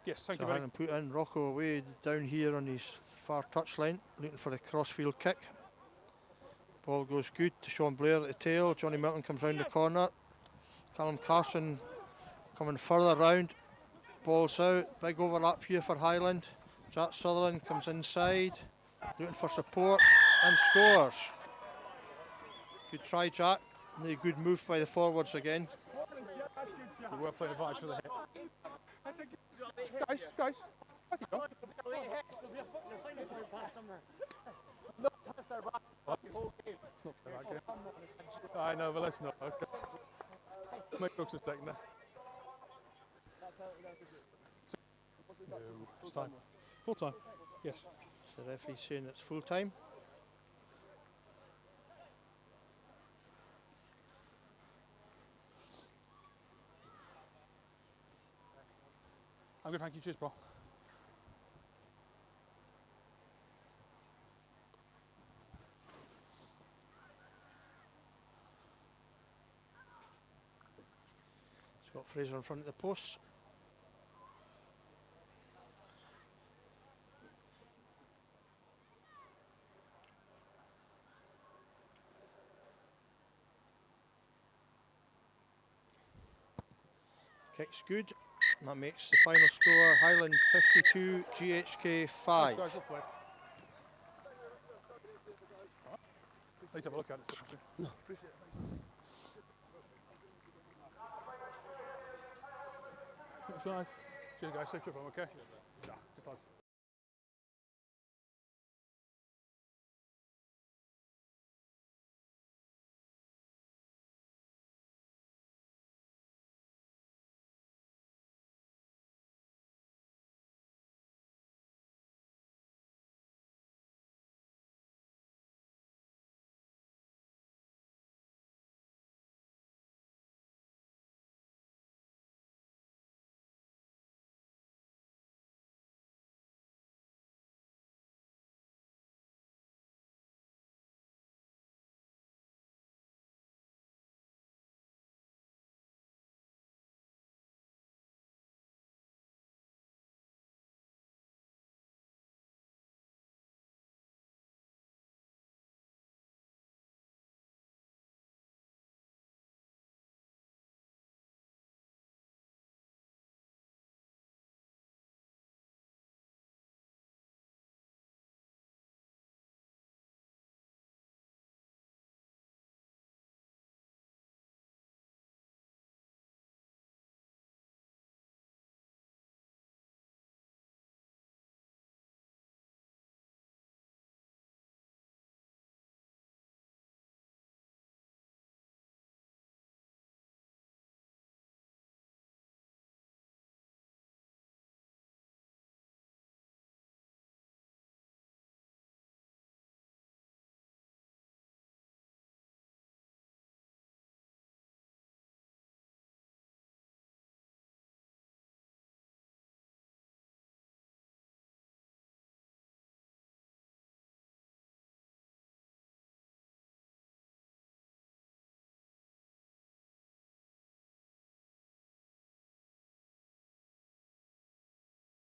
S4: Yes, thank
S3: So
S4: you, buddy.
S3: Highland put in Rocco away down here on his far touchline, looking for the crossfield kick. Ball goes good to Sean Blair at the tail. Johnny Milton comes round the corner. Callum Carson coming further round. Ball's out. Big overlap here for Highland. Jack Sutherland comes inside, looking for support and scores. Good try, Jack. And a good move by the forwards again.
S4: We were playing advantage for the hit. Guys, back you go. It's not fair, okay. I know, but let's not. Okay. Make looks expecting that. No, it's time. Full time. Yes.
S3: The referee's saying it's full time.
S4: I'm good, thank you. Cheers, bro.
S3: Scott Fraser in front of the posts. Kick's good. And that makes the final score Highland 52, GHK 5.
S4: Guys, well played. Let's have a look at it. No, appreciate it. Cheers, guys. Safe trip home, okay? Yeah, good lads.